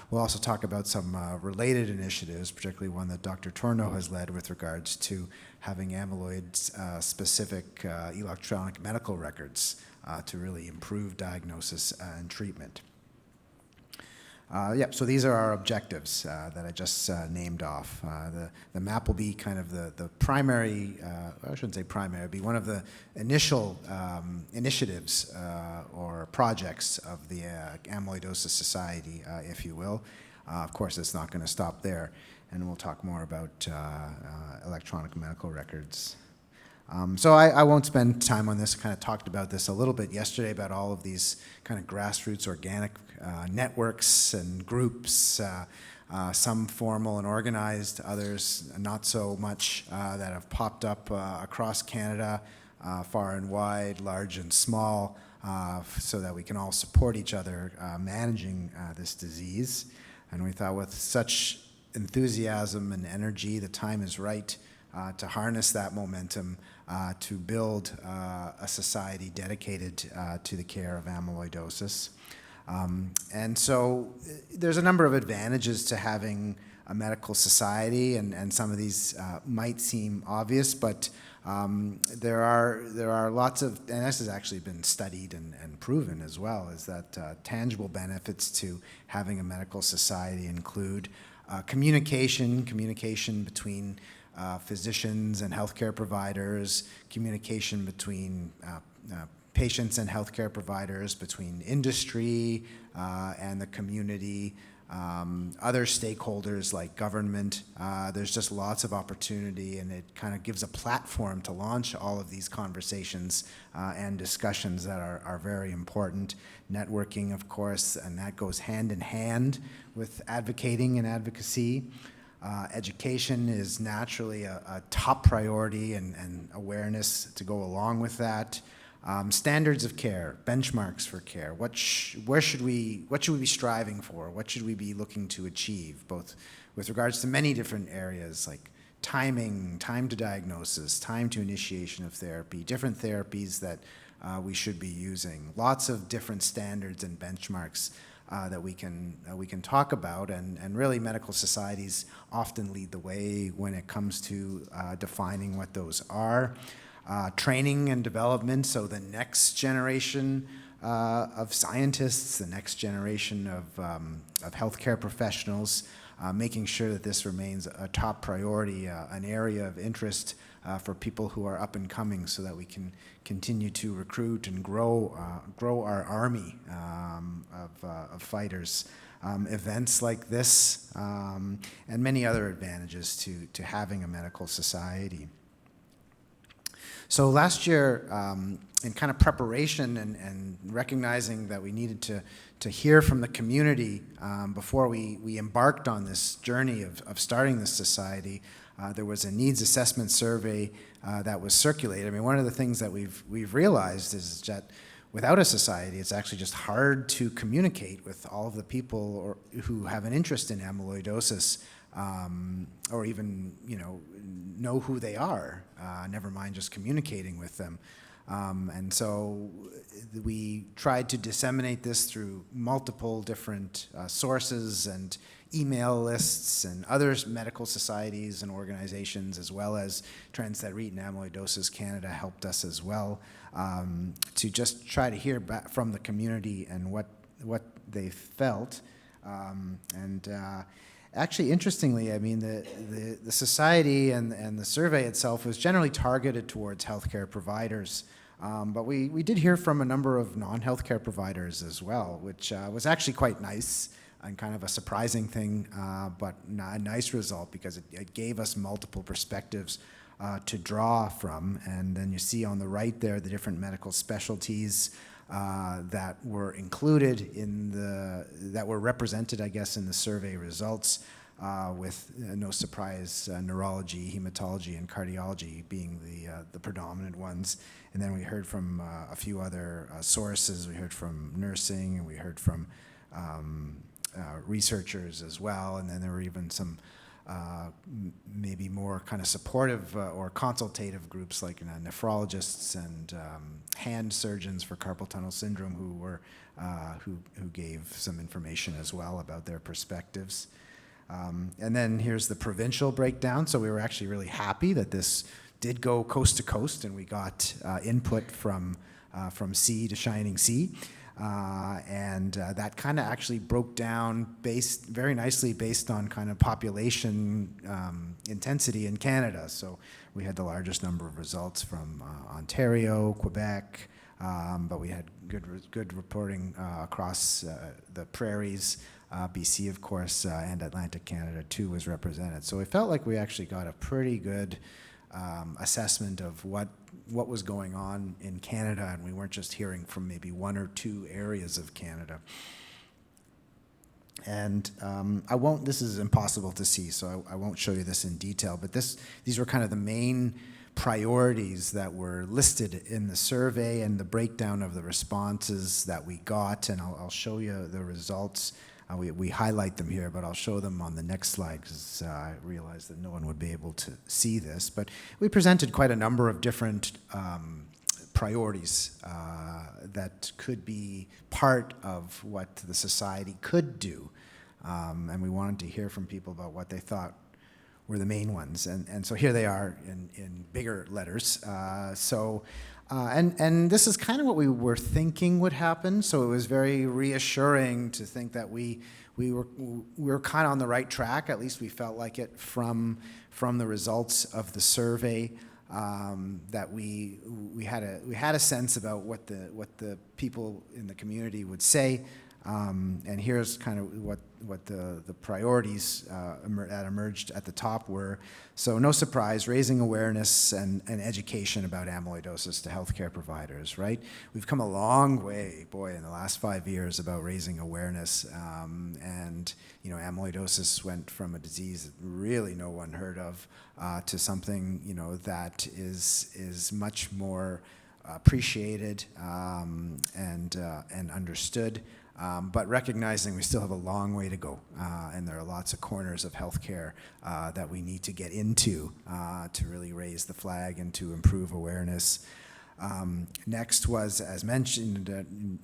We'll also talk about some related initiatives, particularly one that Dr. Tourneau has led with regards to having amyloid-specific electronic medical records to really improve diagnosis and treatment. So these are our objectives that I just named off. The map will be kind of the primary, I shouldn't say primary, it'll be one of the initial initiatives or projects of the Amyloidosis Society, if you will. Of course, it's not going to stop there, and we'll talk more about electronic medical records. So I won't spend time on this. I kind of talked about this a little bit yesterday about all of these kind of grassroots organic networks and groups, some formal and organized, others not so much, that have popped up across Canada, far and wide, large and small, so that we can all support each other managing this disease. And we thought with such enthusiasm and energy, the time is right to harness that momentum to build a society dedicated to the care of amyloidosis. And so there's a number of advantages to having a medical society, and some of these might seem obvious, but there are lots of, and this has actually been studied and proven as well, is that tangible benefits to having a medical society include communication between physicians and healthcare providers, communication between patients and healthcare providers, between industry and the community, other stakeholders like government. There's just lots of opportunity, and it kind of gives a platform to launch all of these conversations and discussions that are very important. Networking, of course, and that goes hand in hand with advocating and advocacy. Education is naturally a top priority, and awareness to go along with that. Standards of care, benchmarks for care. What should we be striving for? What should we be looking to achieve, both with regards to many different areas like timing, time to diagnosis, time to initiation of therapy, different therapies that we should be using. Lots of different standards and benchmarks that we can talk about, and really medical societies often lead the way when it comes to defining what those are. Training and development, so the next generation of scientists, the next generation of healthcare professionals, making sure that this remains a top priority, an area of interest for people who are up and coming, so that we can continue to recruit and grow our army of fighters. Events like this and many other advantages to having a medical society. So last year, in kind of preparation and recognizing that we needed to hear from the community before we embarked on this journey of starting this society, there was a needs assessment survey that was circulated. I mean, one of the things that we've realized is that without a society, it's actually just hard to communicate with all of the people who have an interest in amyloidosis, or even know who they are, never mind just communicating with them. And so we tried to disseminate this through multiple different sources and email lists and other medical societies and organizations, as well as Trends That Read and Amyloidosis Canada helped us as well, to just try to hear back from the community and what they felt. Actually, interestingly, I mean, the society and the survey itself was generally targeted towards healthcare providers. But we did hear from a number of non-healthcare providers as well, which was actually quite nice and kind of a surprising thing, but a nice result because it gave us multiple perspectives to draw from. And then you see on the right there the different medical specialties that were included that were represented, I guess, in the survey results, with no surprise, neurology, hematology, and cardiology being the predominant ones. And then we heard from a few other sources. We heard from nursing, and we heard from researchers as well. And then there were even some maybe more kind of supportive or consultative groups like nephrologists and hand surgeons for carpal tunnel syndrome who gave some information as well about their perspectives. And then here's the provincial breakdown. So we were actually really happy that this did go coast to coast, and we got input from sea to shining sea. And that kind of actually broke down very nicely based on kind of population intensity in Canada. So we had the largest number of results from Ontario, Quebec, but we had good reporting across the prairies. BC, of course, and Atlantic Canada too was represented. So it felt like we actually got a pretty good assessment of what was going on in Canada, and we weren't just hearing from maybe one or two areas of Canada. And this is impossible to see, so I won't show you this in detail, but these were kind of the main priorities that were listed in the survey and the breakdown of the responses that we got, and I'll show you the results. We highlight them here, but I'll show them on the next slide because I realized that no one would be able to see this. But we presented quite a number of different priorities that could be part of what the society could do. And we wanted to hear from people about what they thought were the main ones. And so here they are in bigger letters. And this is kind of what we were thinking would happen, so it was very reassuring to think that we were kind of on the right track. At least we felt like it from the results of the survey, that we had a sense about what the people in the community would say. And here's kind of what the priorities that emerged at the top were. So no surprise, raising awareness and education about amyloidosis to healthcare providers, right? We've come a long way, boy, in the last 5 years about raising awareness. And, amyloidosis went from a disease that really no one heard of to something, that is much more appreciated and understood. But recognizing we still have a long way to go, and there are lots of corners of healthcare that we need to get into to really raise the flag and to improve awareness. Next was, as mentioned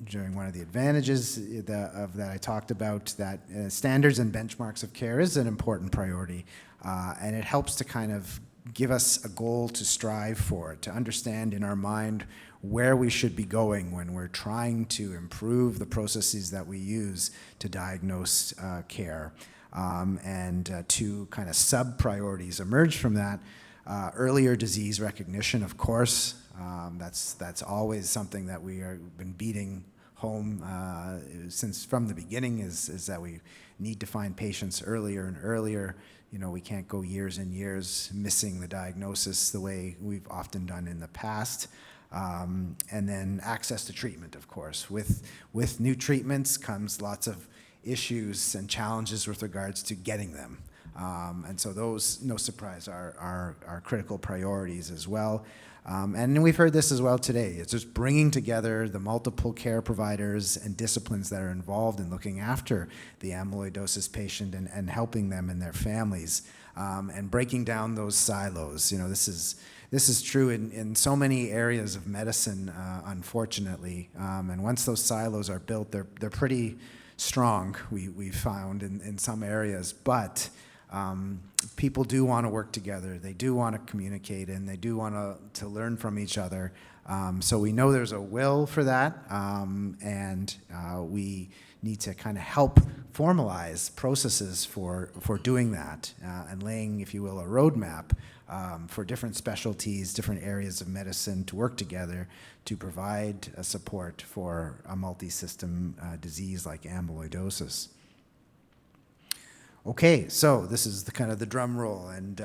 during one of the advantages that I talked about, that standards and benchmarks of care is an important priority, and it helps to kind of give us a goal to strive for, to understand in our mind where we should be going when we're trying to improve the processes that we use to diagnose care. And two kind of sub-priorities emerge from that. Earlier disease recognition, of course. That's always something that we have been beating home since from the beginning is that we need to find patients earlier and earlier. We can't go years and years missing the diagnosis the way we've often done in the past. And then access to treatment, of course. With new treatments comes lots of issues and challenges with regards to getting them. And so those, no surprise, are critical priorities as well. And we've heard this as well today. It's just bringing together the multiple care providers and disciplines that are involved in looking after the amyloidosis patient and helping them and their families, and breaking down those silos. This is this is true in so many areas of medicine, unfortunately. And once those silos are built, they're pretty strong, we've found in some areas. But people do want to work together. They do want to communicate, and they do want to learn from each other. So we know there's a will for that, and we need to kind of help formalize processes for doing that and laying, if you will, a roadmap for different specialties, different areas of medicine to work together to provide support for a multi-system disease like amyloidosis. Okay, so this is the kind of the drum roll, and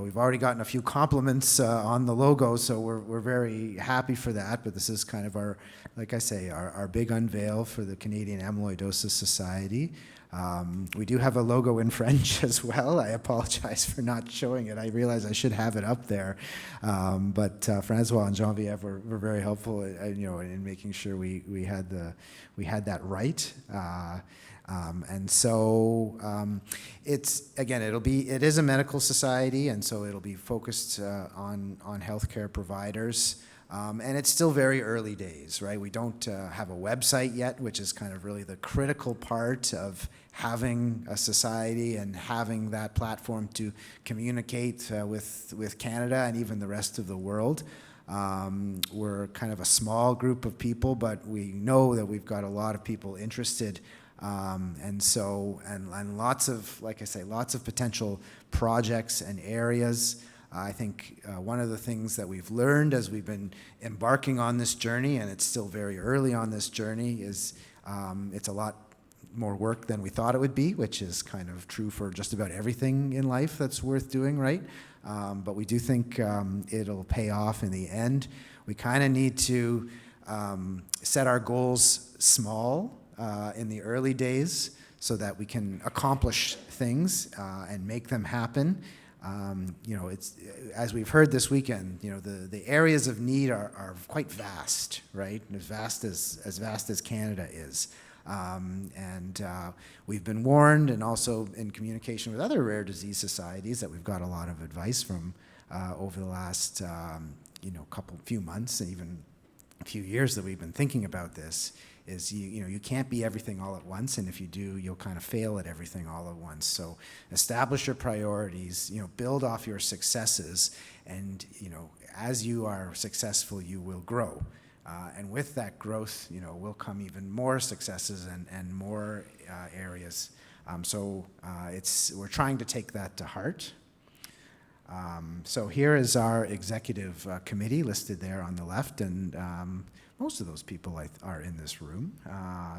we've already gotten a few compliments on the logo, so we're very happy for that. But this is kind of our, like I say, our big unveil for the Canadian Amyloidosis Society. We do have a logo in French as well. I apologize for not showing it. I realize I should have it up there, but Francois and Geneviève were very helpful, in making sure we had that right. And so it is a medical society, and so it'll be focused on healthcare providers. And it's still very early days, right? We don't have a website yet, which is kind of really the critical part of having a society and having that platform to communicate with Canada and even the rest of the world. We're kind of a small group of people, but we know that we've got a lot of people interested. And lots of, like I say, lots of potential projects and areas. I think one of the things that we've learned as we've been embarking on this journey, and it's still very early on this journey, is it's a lot more work than we thought it would be, which is kind of true for just about everything in life that's worth doing, right? But we do think it'll pay off in the end. We kind of need to set our goals small in the early days so that we can accomplish things and make them happen. It's, as we've heard this weekend, the areas of need are quite vast, right? As vast as Canada is. We've been warned, and also in communication with other rare disease societies that we've got a lot of advice from over the last few months and even a few years that we've been thinking about this. Is you can't be everything all at once, and if you do, you'll kind of fail at everything all at once. So establish your priorities, build off your successes, and as you are successful, you will grow. And with that growth, will come even more successes and more areas. We're trying to take that to heart. So here is our executive committee listed there on the left, and most of those people are in this room,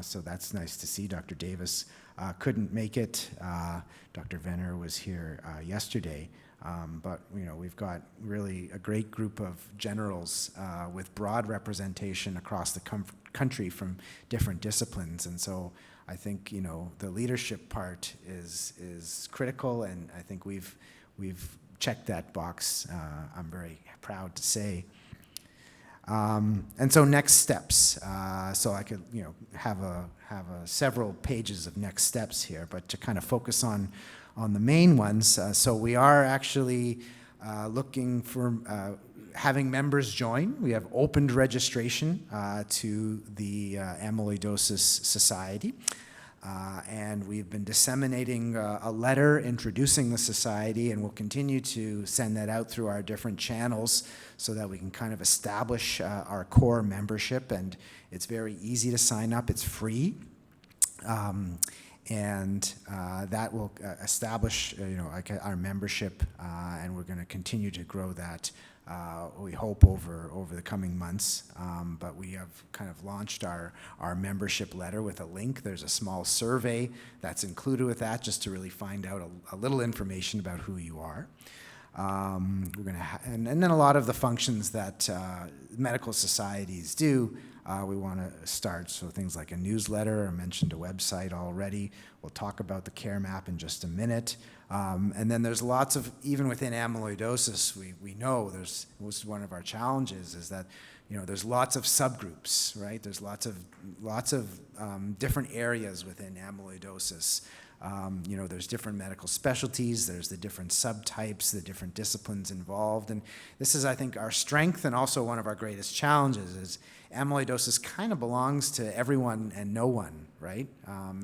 so that's nice to see. Dr. Davis couldn't make it. Dr. Venner was here yesterday, but we've got really a great group of generals with broad representation across the country from different disciplines, and so I think the leadership part is critical, and I think we've checked that box. I'm very proud to say. And so next steps. So I could, have several pages of next steps here, but to kind of focus on the main ones. So we are actually looking for having members join. We have opened registration to the Amyloidosis Society. And we've been disseminating a letter introducing the society, and we'll continue to send that out through our different channels so that we can kind of establish our core membership. And it's very easy to sign up. It's free. That will establish our membership, and we're going to continue to grow that. We hope over the coming months, but we have kind of launched our membership letter with a link. There's a small survey that's included with that, just to really find out a little information about who you are. We're going to and then a lot of the functions that medical societies do, we want to start. So things like a newsletter. I mentioned a website already. We'll talk about the care map in just a minute. And then there's lots of, even within amyloidosis, we know this is one of our challenges, is that there's lots of subgroups, right? There's lots of different areas within amyloidosis. There's different medical specialties, there's the different subtypes, the different disciplines involved, and this is, I think, our strength and also one of our greatest challenges is amyloidosis kind of belongs to everyone and no one, right?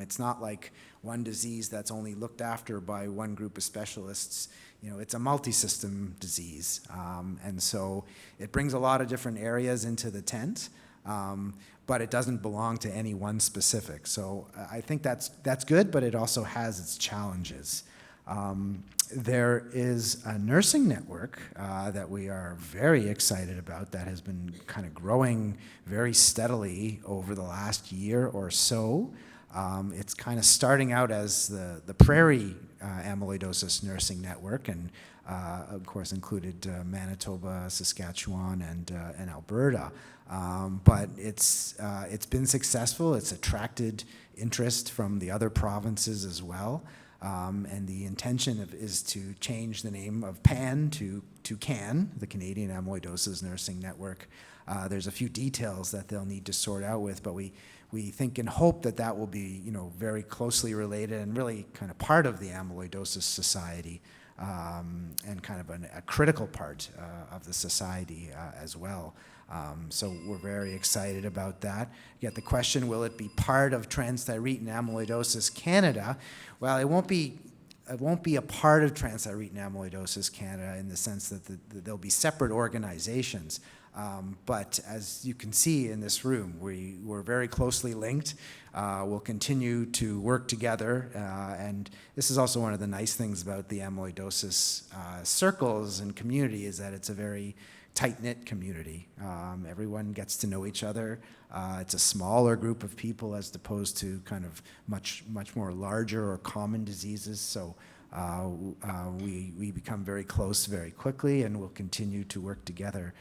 It's not like one disease that's only looked after by one group of specialists. It's a multi-system disease, and so it brings a lot of different areas into the tent, but it doesn't belong to any one specific. So I think that's good, but it also has its challenges. There is a nursing network that we are very excited about that has been kind of growing very steadily over the last year or so. It's kind of starting out as the Prairie Amyloidosis Nursing Network, and of course included Manitoba, Saskatchewan, and Alberta. But it's been successful. It's attracted interest from the other provinces as well. And the intention is to change the name of PAN to CAN, the Canadian Amyloidosis Nursing Network. There's a few details that they'll need to sort out with, but we think and hope that will be very closely related and really kind of part of the Amyloidosis Society, and kind of a critical part of the society as well. So we're very excited about that. You get the question, will it be part of Transthyretin Amyloidosis Canada? Well, it won't be a part of Transthyretin Amyloidosis Canada in the sense that there'll be separate organizations. But as you can see in this room, we're very closely linked. We'll continue to work together. And this is also one of the nice things about the amyloidosis circles and community is that it's a very tight-knit community. Everyone gets to know each other. It's a smaller group of people as opposed to kind of much more larger or common diseases. So we become very close very quickly, and we'll continue to work together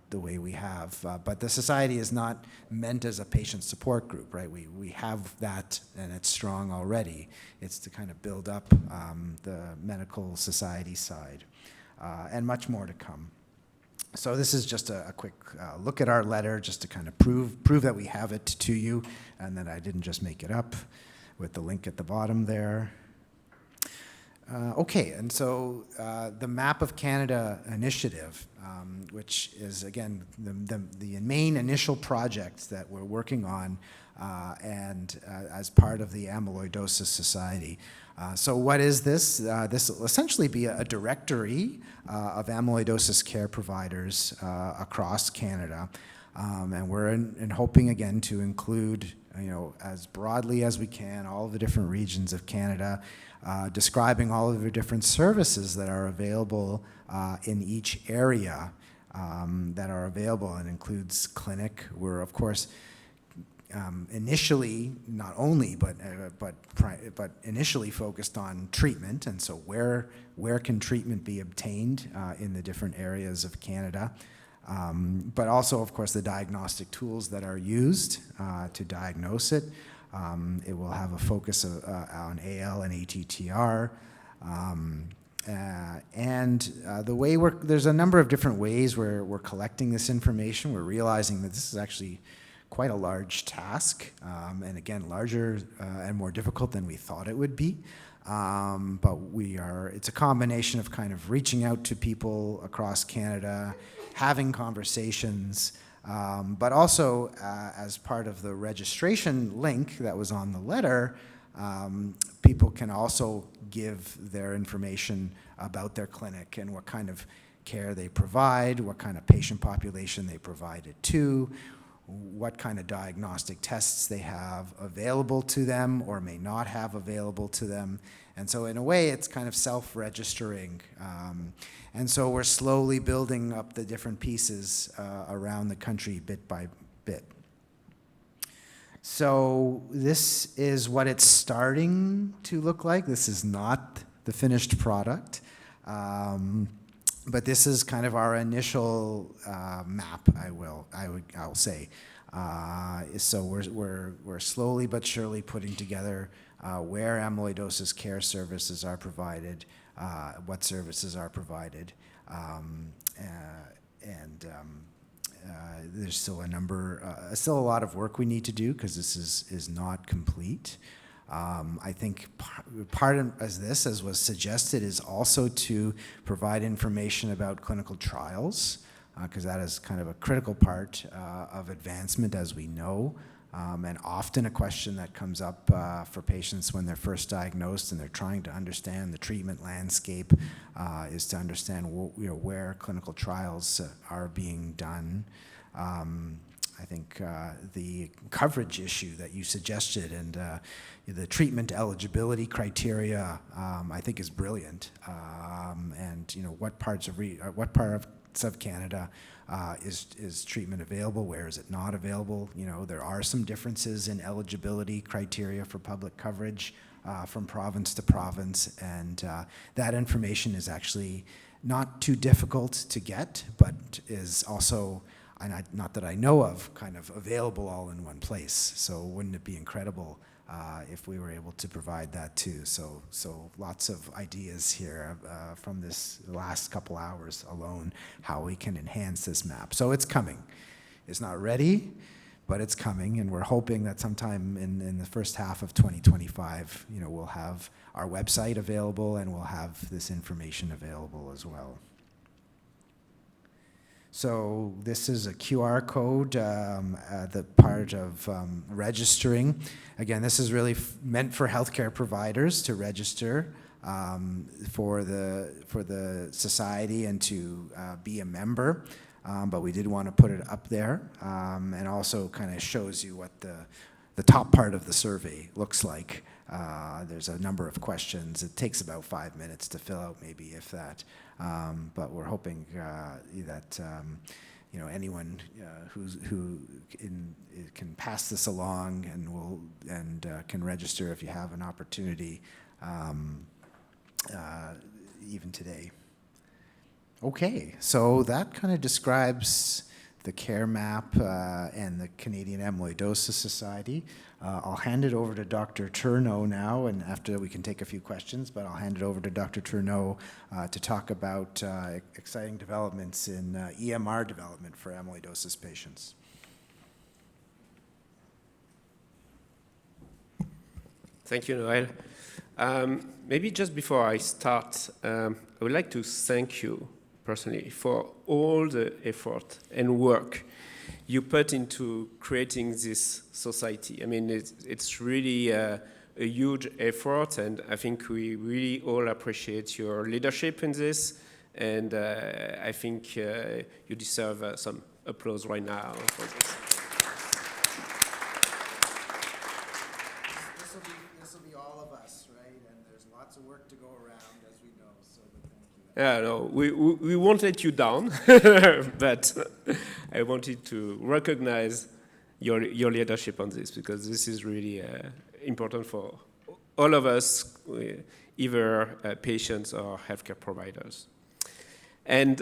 the way we have. But the society is not meant as a patient support group, right? We have that, and it's strong already. It's to kind of build up the medical society side, and much more to come. So this is just a quick look at our letter, just to kind of prove that we have it to you, and that I didn't just make it up, with the link at the bottom there. Okay, and so the Map of Canada initiative, which is, again, the main initial project that we're working on, and as part of the Amyloidosis Society. So what is this? This will essentially be a directory of amyloidosis care providers across Canada. And we're hoping, again, to include, as broadly as we can, all of the different regions of Canada, describing all of the different services that are available in each area that are available, and includes clinic. We're, of course, initially, not only, but initially focused on treatment, and so where can treatment be obtained in the different areas of Canada, but also, of course, the diagnostic tools that are used to diagnose it. It will have a focus on AL and ATTR, and the way there's a number of different ways where we're collecting this information. We're realizing that this is actually quite a large task, and again, larger and more difficult than we thought it would be. But it's a combination of kind of reaching out to people across Canada, having conversations, but also as part of the registration link that was on the letter, people can also give their information about their clinic and what kind of care they provide, what kind of patient population they provide it to, what kind of diagnostic tests they have available to them or may not have available to them. And so in a way, it's kind of self-registering. And so we're slowly building up the different pieces around the country bit by bit. So this is what it's starting to look like. This is not the finished product. But this is kind of our initial map, I'll say. So we're slowly but surely putting together where amyloidosis care services are provided, what services are provided, and there's still a lot of work we need to do because this is not complete. I think part of as was suggested, is also to provide information about clinical trials, because that is kind of a critical part of advancement, as we know. And often a question that comes up for patients when they're first diagnosed and they're trying to understand the treatment landscape is to understand where clinical trials are being done. I think the coverage issue that you suggested and the treatment eligibility criteria, I think, is brilliant. And what parts of Canada is treatment available? Where is it not available? There are some differences in eligibility criteria for public coverage from province to province, and that information is actually not too difficult to get, but is also, not that I know of, kind of available all in one place. So wouldn't it be incredible if we were able to provide that too? So lots of ideas here from this last couple hours alone, how we can enhance this map. So it's coming. It's not ready, but it's coming, and we're hoping that sometime in the first half of 2025, we'll have our website available and we'll have this information available as well. So this is a QR code, the part of registering. Again, this is really meant for healthcare providers to register for the society and to be a member. But we did want to put it up there, and also kind of shows you what the top part of the survey looks like. There's a number of questions. It takes about 5 minutes to fill out, maybe if that. But we're hoping that anyone who can pass this along and can register if you have an opportunity, even today. Okay, so that kind of describes the care map and the Canadian Amyloidosis Society. I'll hand it over to Dr. Tourneau now, and after we can take a few questions, but I'll hand it over to Dr. Tourneau to talk about exciting developments in EMR development for amyloidosis patients. Thank you, Noel. Maybe just before I start, I would like to thank you personally for all the effort and work you put into creating this society. I mean, it's really a huge effort, and I think we really all appreciate your leadership in this, and I think you deserve some applause right now for this. This will be all of us, right? And there's lots of work to go around, as we know, so thank you. Yeah, no, we won't let you down, but I wanted to recognize your leadership on this, because this is really important for all of us, either patients or healthcare providers. And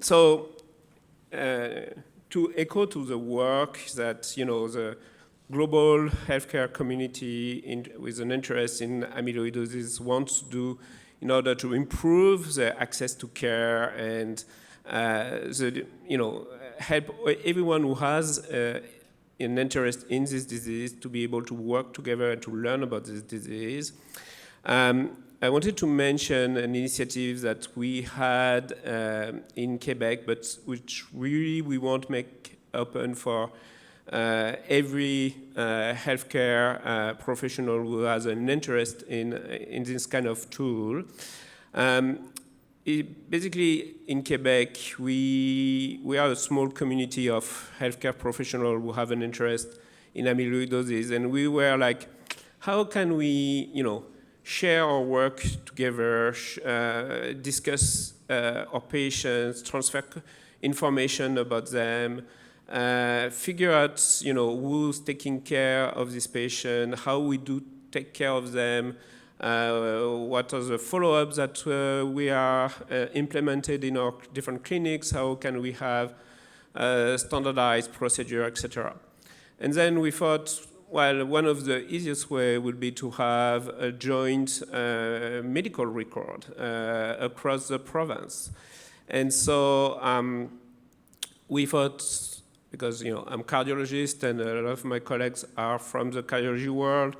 so to echo to the work that, the global healthcare community with an interest in amyloidosis wants to do in order to improve the access to care and help everyone who has an interest in this disease to be able to work together and to learn about this disease. I wanted to mention an initiative that we had in Quebec, but which really we want to make open for every healthcare professional who has an interest in this kind of tool. Basically, in Quebec, we are a small community of healthcare professionals who have an interest in amyloidosis, and we were like, how can we, share our work together, discuss our patients, transfer information about them, figure out, who's taking care of this patient, how we do take care of them, what are the follow-ups that we are implemented in our different clinics, how can we have standardized procedure, etc. And then we thought, well, one of the easiest way would be to have a joint medical record across the province. And so we thought, because I'm a cardiologist and a lot of my colleagues are from the cardiology world,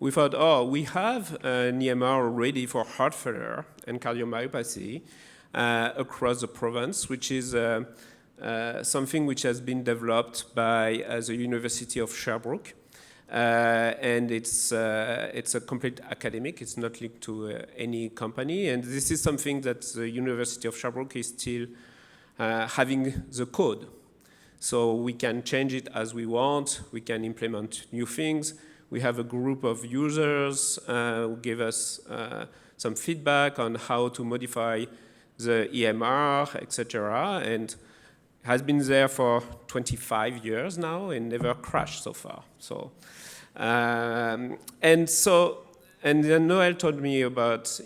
we thought, oh, we have an EMR already for heart failure and cardiomyopathy across the province, which is something which has been developed by the University of Sherbrooke. And it's a complete academic. It's not linked to any company. And this is something that the University of Sherbrooke is still having the code. So we can change it as we want. We can implement new things. We have a group of users who give us some feedback on how to modify the EMR, etc. And has been there for 25 years now and never crashed so far. So, and then Noel told me about,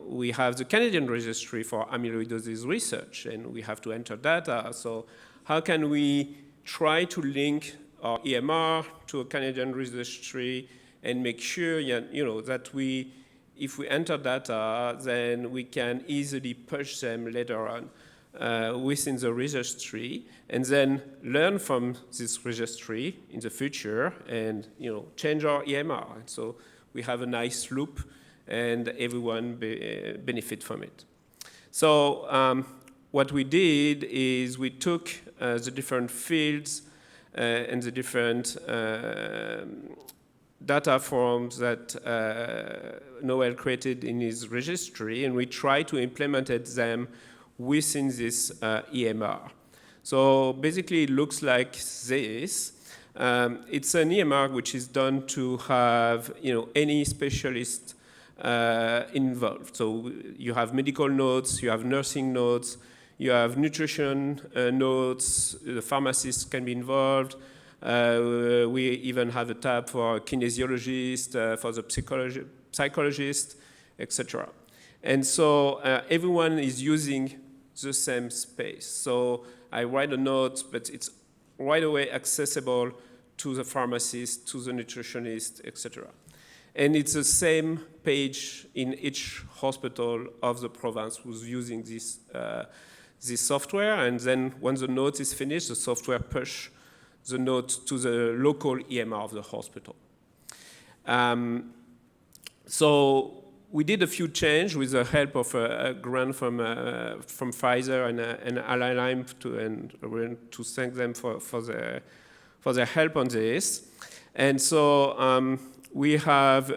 we have the Canadian registry for amyloidosis research, and we have to enter data. So how can we try to link our EMR to a Canadian registry and make sure, that if we enter data, then we can easily push them later on within the registry, and then learn from this registry in the future, and change our EMR. And so we have a nice loop, and everyone benefit from it. So what we did is we took the different fields and the different data forms that Noel created in his registry, and we tried to implement them within this EMR. So basically it looks like this. It's an EMR which is done to have any specialist involved. So you have medical notes, you have nursing notes, you have nutrition notes, the pharmacist can be involved. We even have a tab for kinesiologist, for the psychologist, etc. And so everyone is using the same space. So I write a note, but it's right away accessible to the pharmacist, to the nutritionist, etc. And it's the same page in each hospital of the province who's using this software. And then when the note is finished, the software push the note to the local EMR of the hospital. So we did a few changes with the help of a grant from Pfizer and Ally Lime to thank them for their help on this. And so we have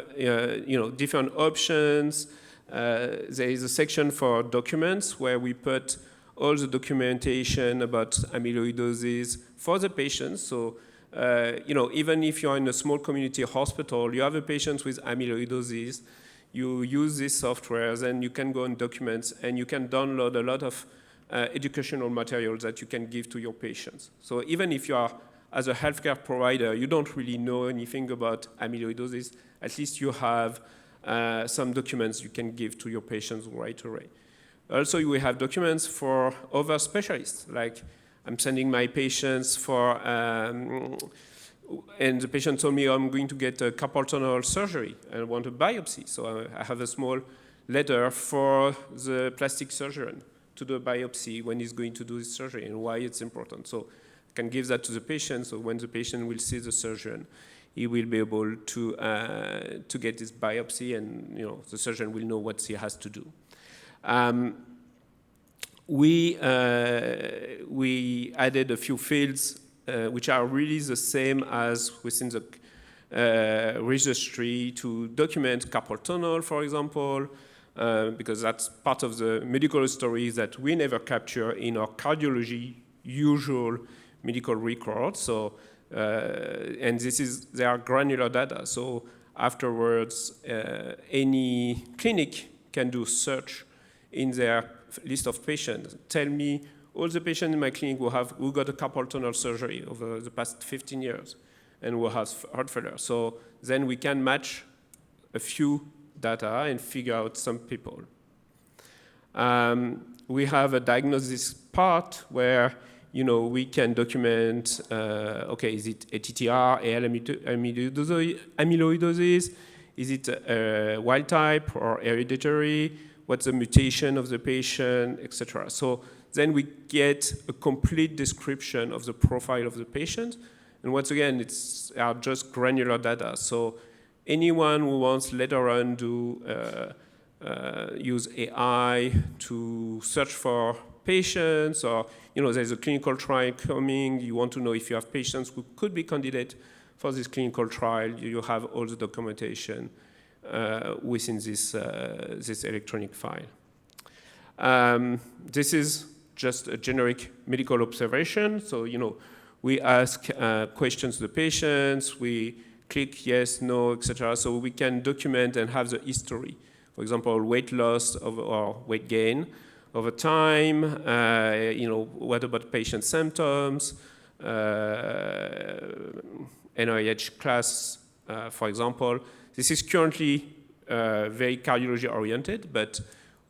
different options. There is a section for documents where we put all the documentation about amyloidosis for the patients. So even if you're in a small community hospital, you have a patient with amyloidosis, you use this software, then you can go on documents and you can download a lot of educational materials that you can give to your patients. So even if you are, as a healthcare provider, you don't really know anything about amyloidosis, at least you have some documents you can give to your patients right away. Also, we have documents for other specialists, like I'm sending my patients for, and the patient told me, I'm going to get a carpal tunnel surgery and want a biopsy. So I have a small letter for the plastic surgeon to do a biopsy when he's going to do his surgery and why it's important. So I can give that to the patient, so when the patient will see the surgeon, he will be able to get his biopsy, and the surgeon will know what he has to do. We added a few fields which are really the same as within the registry to document carpal tunnel, for example, because that's part of the medical stories that we never capture in our cardiology usual medical records. So, and they are granular data. So afterwards, any clinic can do search in their list of patients. Tell me all the patients in my clinic who got a carpal tunnel surgery over the past 15 years and who have heart failure. So then we can match a few data and figure out some people. We have a diagnosis part where we can document, is it ATTR, amyloidosis? Is it wild type or hereditary? What's the mutation of the patient, etc. So then we get a complete description of the profile of the patient. And once again, are just granular data. So anyone who wants later on to use AI to search for patients, or there's a clinical trial coming, you want to know if you have patients who could be candidate for this clinical trial, you have all the documentation within this electronic file. This is just a generic medical observation. So, we ask questions to the patients, we click yes, no, etc. So we can document and have the history. For example, weight loss or weight gain over time, what about patient symptoms, NIH class, for example. This is currently very cardiology-oriented, but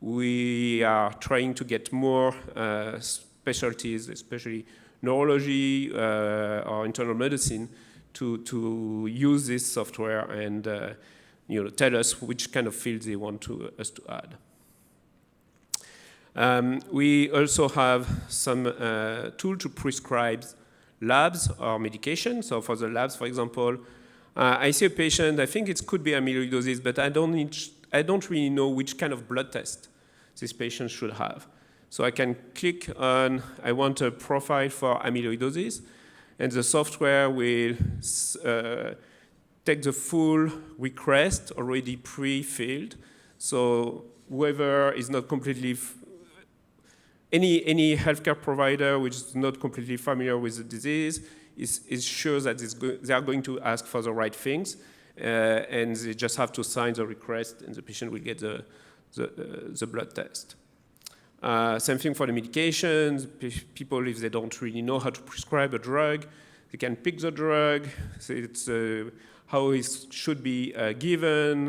we are trying to get more specialties, especially neurology or internal medicine, to use this software and tell us which kind of fields they want us to add. We also have some tool to prescribe labs or medication. So for the labs, for example, I see a patient, I think it could be amyloidosis, but I don't really know which kind of blood test this patient should have. So I can click on, I want a profile for amyloidosis, and the software will take the full request already pre-filled. So whoever is not completely, any healthcare provider which is not completely familiar with the disease is sure that they are going to ask for the right things, and they just have to sign the request, and the patient will get the blood test. Same thing for the medications. People, if they don't really know how to prescribe a drug, they can pick the drug. So it's how it should be given,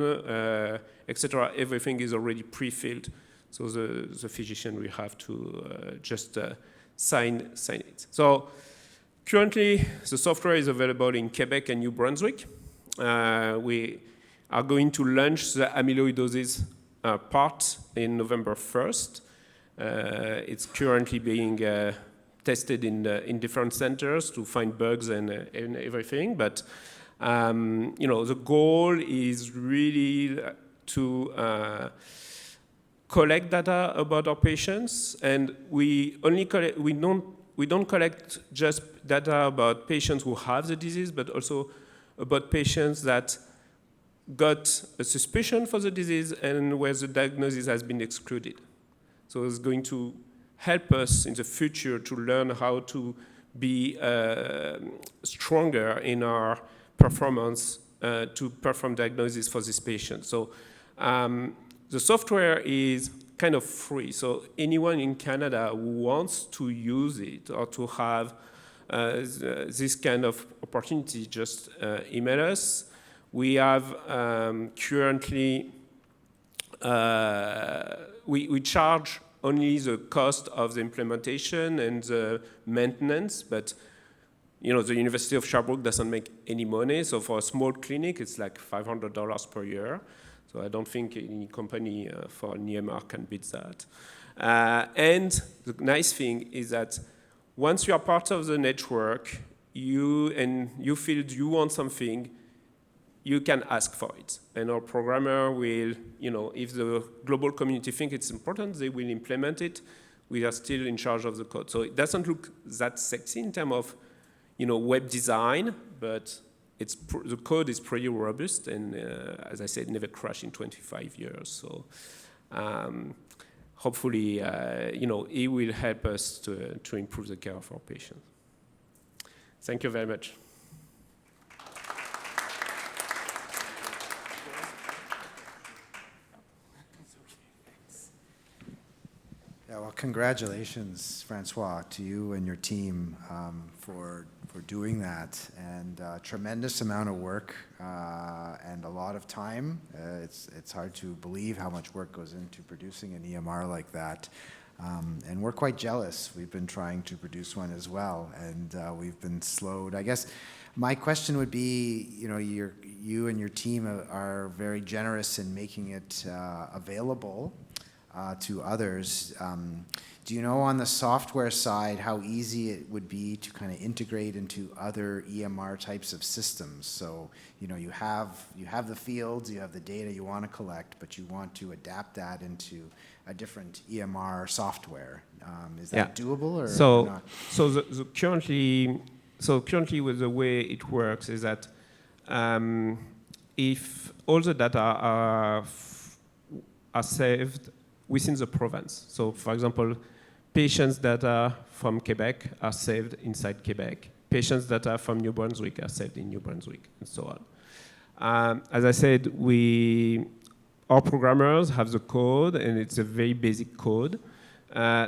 etc. Everything is already pre-filled, so the physician will have to just sign it. So currently, the software is available in Quebec and New Brunswick. We are going to launch the amyloidosis part in November 1st. It's currently being tested in different centers to find bugs and everything. But the goal is really to collect data about our patients, and we don't collect just data about patients who have the disease, but also about patients that got a suspicion for the disease and where the diagnosis has been excluded. So it's going to help us in the future to learn how to be stronger in our performance to perform diagnosis for this patient. So the software is kind of free. So anyone in Canada who wants to use it or to have this kind of opportunity, just email us. We have currently, we charge only the cost of the implementation and the maintenance, but the University of Sherbrooke doesn't make any money. So for a small clinic, it's like $500 per year. So I don't think any company for an EMR can beat that. And the nice thing is that once you are part of the network, you feel you want something, you can ask for it. And our programmer will, if the global community think it's important, they will implement it. We are still in charge of the code. So it doesn't look that sexy in terms of, web design, but the code is pretty robust, and as I said, never crashed in 25 years. So hopefully, it will help us to improve the care of our patients. Thank you very much. Yeah, well, congratulations, Francois, to you and your team for doing that, and tremendous amount of work and a lot of time. It's hard to believe how much work goes into producing an EMR like that, and we're quite jealous. We've been trying to produce one as well, and we've been slowed. I guess my question would be, you and your team are very generous in making it available. to others. Do you know on the software side how easy it would be to kind of integrate into other EMR types of systems? So, you know, you have the fields, you have the data you want to collect, but you want to adapt that into a different EMR software. Is that doable or not? Currently with the way it works is that if all the data are saved within the province, so for example, patients' data from Quebec are saved inside Quebec, patients' data from New Brunswick are saved in New Brunswick, and so on. As I said, our programmers have the code, and it's a very basic code.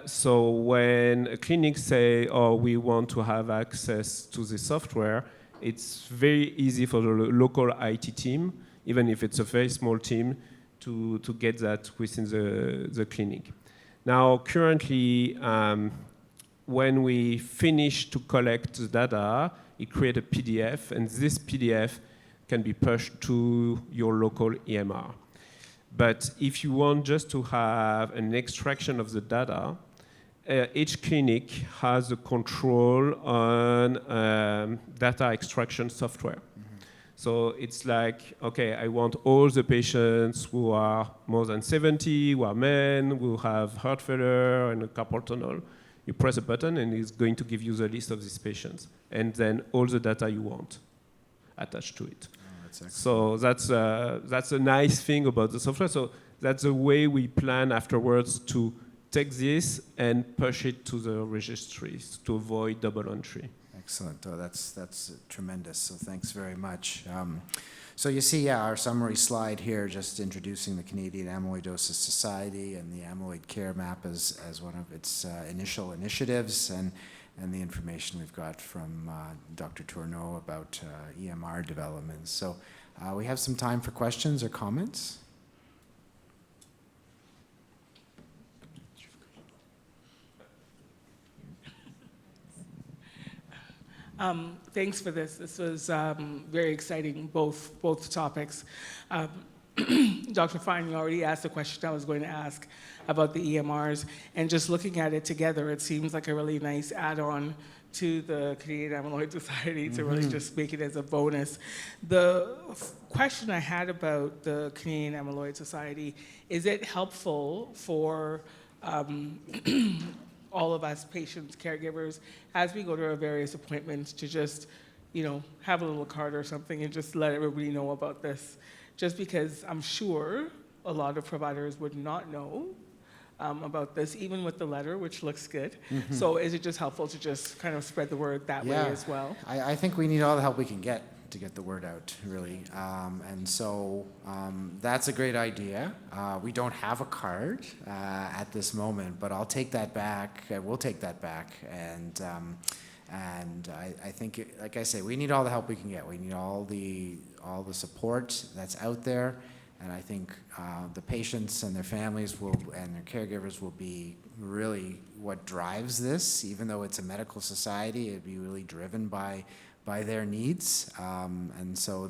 So when a clinic say, oh, we want to have access to the software, it's very easy for the local IT team, even if it's a very small team, to get that within the clinic. Now, currently, when we finish to collect the data, it creates a PDF, and this PDF can be pushed to your local EMR. But if you want just to have an extraction of the data, each clinic has a control on data extraction software. So it's like, okay, I want all the patients who are more than 70, who are men, who have heart failure and a carpal tunnel. You press a button and it's going to give you the list of these patients. And then all the data you want attached to it. So that's a nice thing about the software. So that's the way we plan afterwards to take this and push it to the registries to avoid double entry. Excellent. Oh, that's tremendous. So thanks very much. So you see our summary slide here, just introducing the Canadian Amyloidosis Society and the Amyloid Care Map as one of its initial initiatives, and the information we've got from Dr. Tourneau about EMR development. So we have some time for questions or comments. Thanks for this. This was very exciting, both topics. Dr. Fine, you already asked the question I was going to ask about the EMRs, and just looking at it together, it seems like a really nice add-on to the Canadian Amyloid Society to really just make it as a bonus. The question I had about the Canadian Amyloid Society, is it helpful for all of us patients, caregivers, as we go to our various appointments to just, have a little card or something and just let everybody know about this? Just because I'm sure a lot of providers would not know about this, even with the letter, which looks good. So is it just helpful to just kind of spread the word that way as well? I think we need all the help we can get to get the word out, really. And so that's a great idea. We don't have a card at this moment, but I'll take that back. We'll take that back. And I think, like I say, we need all the help we can get. We need all the support that's out there. And I think the patients and their families and their caregivers will be really what drives this. Even though it's a medical society, it'd be really driven by their needs, and so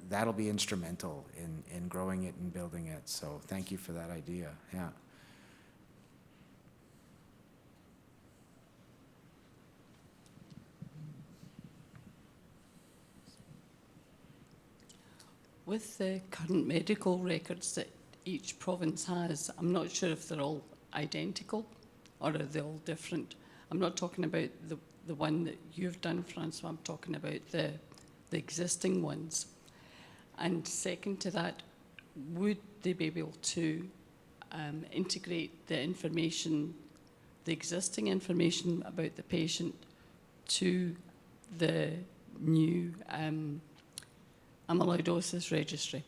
that'll be instrumental in growing it and building it. So thank you for that idea. Yeah. With the current medical records that each province has, I'm not sure if they're all identical or are they all different. I'm not talking about the one that you've done, Francois. I'm talking about the existing ones. And second to that, would they be able to integrate the information, the existing information about the patient to the new amyloidosis registry?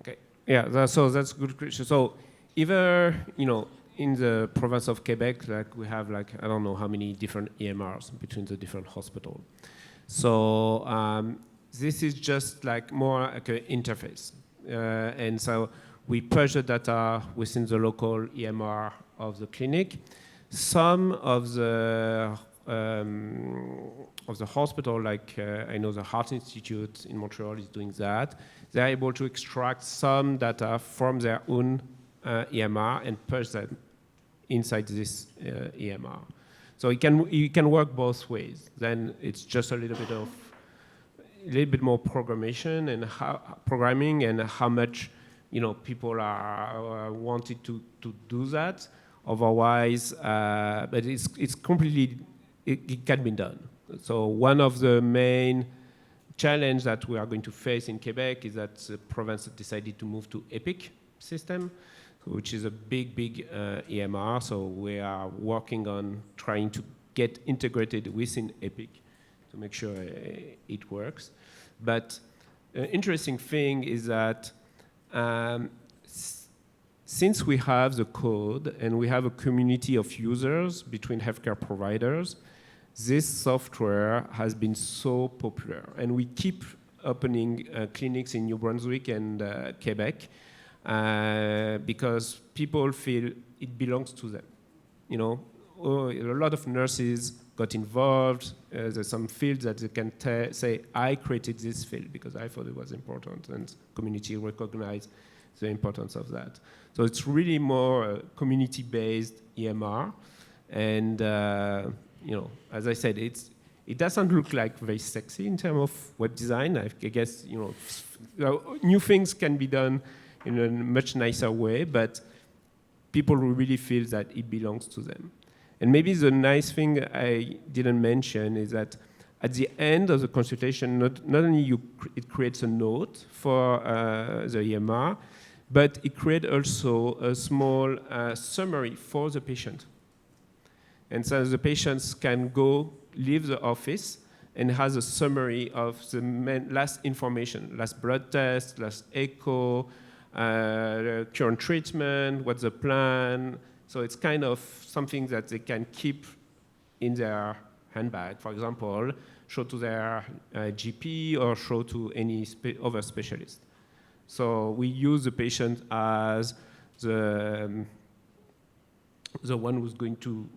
Okay, yeah, so that's a good question. So either, in the province of Quebec, we have I don't know how many different EMRs between the different hospitals. So this is just more like an interface. And so we push the data within the local EMR of the clinic. Some of the hospital, I know the Heart Institute in Montreal is doing that. They're able to extract some data from their own EMR and push them inside this EMR. So it can work both ways. Then it's just a little bit more programming and how much people are wanted to do that. Otherwise, but it's completely it can be done. So one of the main challenge that we are going to face in Quebec is that the province decided to move to EPIC system, which is a big EMR. So we are working on trying to get integrated within EPIC to make sure it works. But an interesting thing is that since we have the code and we have a community of users between healthcare providers, this software has been so popular. And we keep opening clinics in New Brunswick and Quebec because people feel it belongs to them. A lot of nurses got involved. There's some fields that they can say, I created this field because I thought it was important, and community recognized the importance of that. So it's really more a community-based EMR. And as I said, it doesn't look like very sexy in terms of web design. I guess new things can be done in a much nicer way, but people really feel that it belongs to them. And maybe the nice thing I didn't mention is that at the end of the consultation, not only it creates a note for the EMR, but it creates also a small summary for the patient. And so the patients can leave the office and has a summary of the last information, last blood test, last echo, current treatment, what's the plan. So it's kind of something that they can keep in their handbag, for example, show to their GP or show to any other specialist. So we use the patient as the one who's going to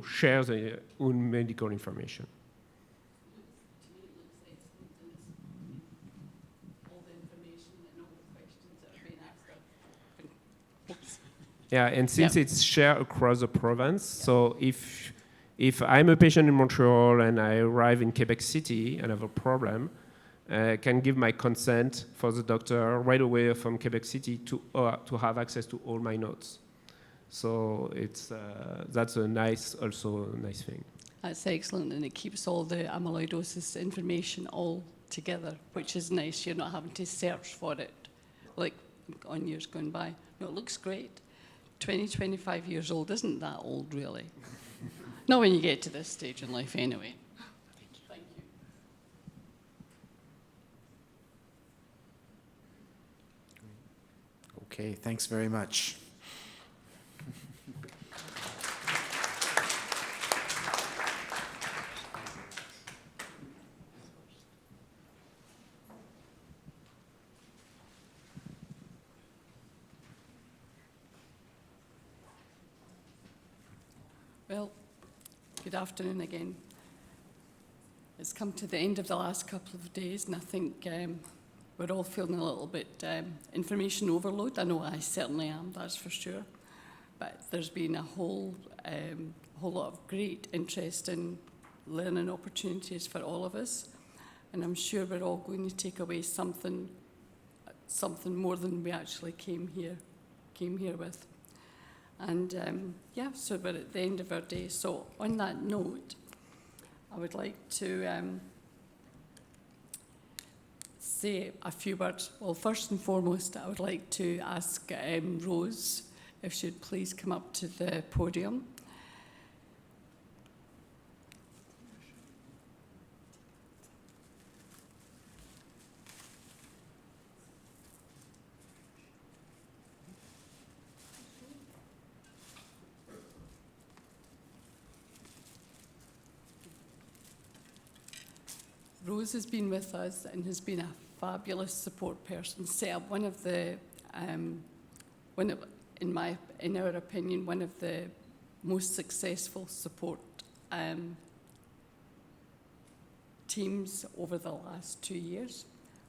share their own medical information. Yeah, and since it's shared across the province, so if I'm a patient in Montreal and I arrive in Quebec City and have a problem, I can give my consent for the doctor right away from Quebec City to have access to all my notes. So that's a nice thing. That's excellent, and it keeps all the amyloidosis information all together, which is nice. You're not having to search for it like on years gone by. No, it looks great. 25 years old isn't that old, really. Not when you get to this stage in life, anyway. Thank you. Okay, thanks very much. Well, good afternoon again. It's come to the end of the last couple of days, and I think we're all feeling a little bit information overload. I know I certainly am, that's for sure. But there's been a whole lot of great interest in learning opportunities for all of us, and I'm sure we're all going to take away something more than we actually came here with. And so we're at the end of our day. So on that note, I would like to say a few words. Well, first and foremost, I would like to ask Rose if she'd please come up to the podium. Rose has been with us and has been a fabulous support person. Set up one of the, in our opinion, one of the most successful support teams over the last 2 years.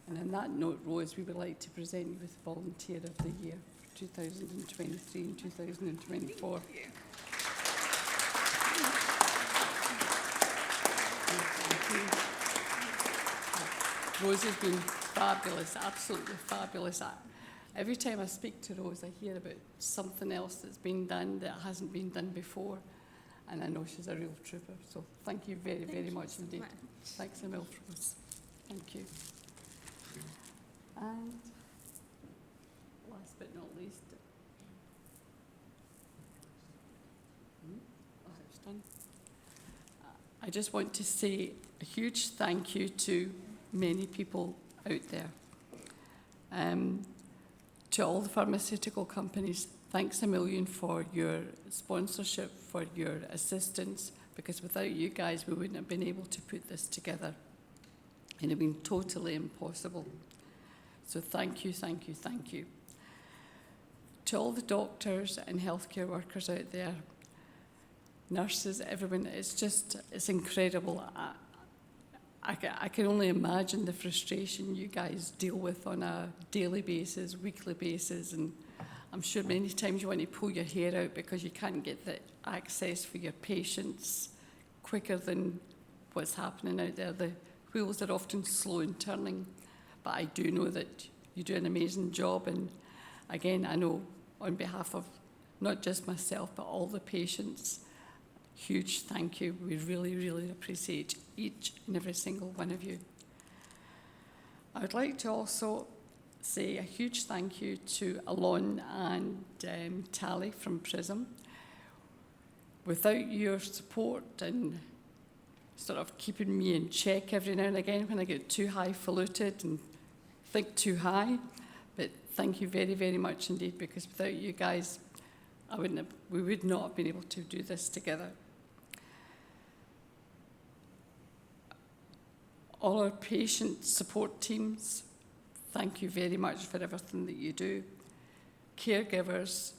And on that note, Rose, we would like to present you with Volunteer of the Year. 2023 and 2024. Rose has been fabulous, absolutely fabulous. Every time I speak to Rose, I hear about something else that's been done that hasn't been done before, and I know she's a real trooper. So thank you very, very much indeed. Thanks a mil, Rose. Thank you. And last but not least, it's done. I just want to say a huge thank you to many people out there. To all the pharmaceutical companies, thanks a million for your sponsorship, for your assistance, because without you guys, we wouldn't have been able to put this together. It would have been totally impossible. So thank you, thank you, thank you. To all the doctors and healthcare workers out there, nurses, everyone, it's incredible. I can only imagine the frustration you guys deal with on a daily basis, weekly basis, and I'm sure many times you want to pull your hair out because you can't get the access for your patients quicker than what's happening out there. The wheels are often slow in turning, but I do know that you do an amazing job, and again, I know on behalf of not just myself, but all the patients, huge thank you. We really, really appreciate each and every single one of you. I would like to also say a huge thank you to Alon and Tally from PRISM. Without your support and sort of keeping me in check every now and again when I get too highfalutin and think too high, but thank you very, very much indeed, because without you guys, we would not have been able to do this together. All our patient support teams, thank you very much for everything that you do. Caregivers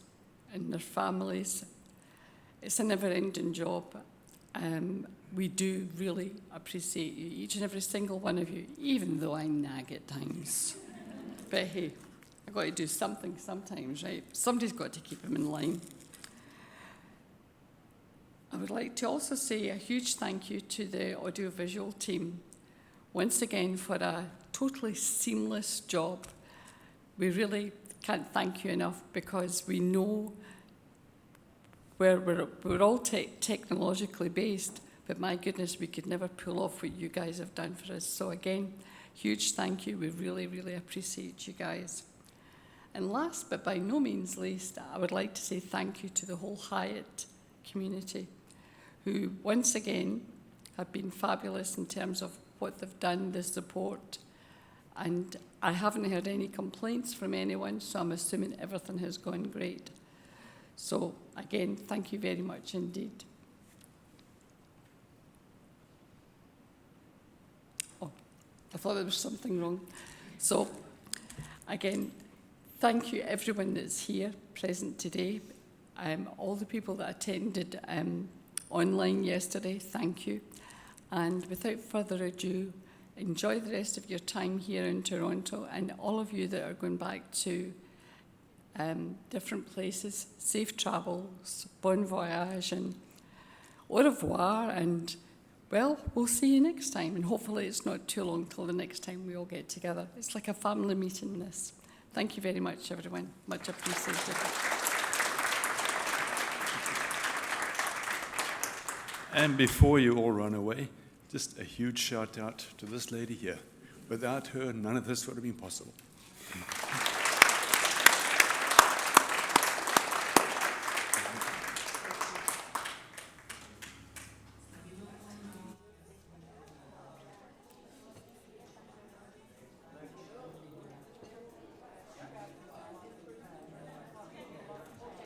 and their families, it's a never-ending job. We do really appreciate you, each and every single one of you, even though I nag at times. But hey, I've got to do something sometimes, right? Somebody's got to keep them in line. I would like to also say a huge thank you to the audiovisual team, once again, for a totally seamless job. We really can't thank you enough, because we know we're all technologically based, but my goodness, we could never pull off what you guys have done for us. So again, huge thank you. We really, really appreciate you guys. And last, but by no means least, I would like to say thank you to the whole Hyatt community, who once again have been fabulous in terms of what they've done, the support, and I haven't heard any complaints from anyone, so I'm assuming everything has gone great. So again, thank you very much indeed. Oh, I thought there was something wrong. So again, thank you everyone that's here, present today. All the people that attended online yesterday, thank you. And without further ado, enjoy the rest of your time here in Toronto, and all of you that are going back to different places, safe travels, bon voyage, and au revoir, and well, we'll see you next time, and hopefully it's not too long till the next time we all get together. It's like a family meeting, this. Thank you very much, everyone. Much appreciated. And before you all run away, just a huge shout out to this lady here. Without her, none of this would have been possible.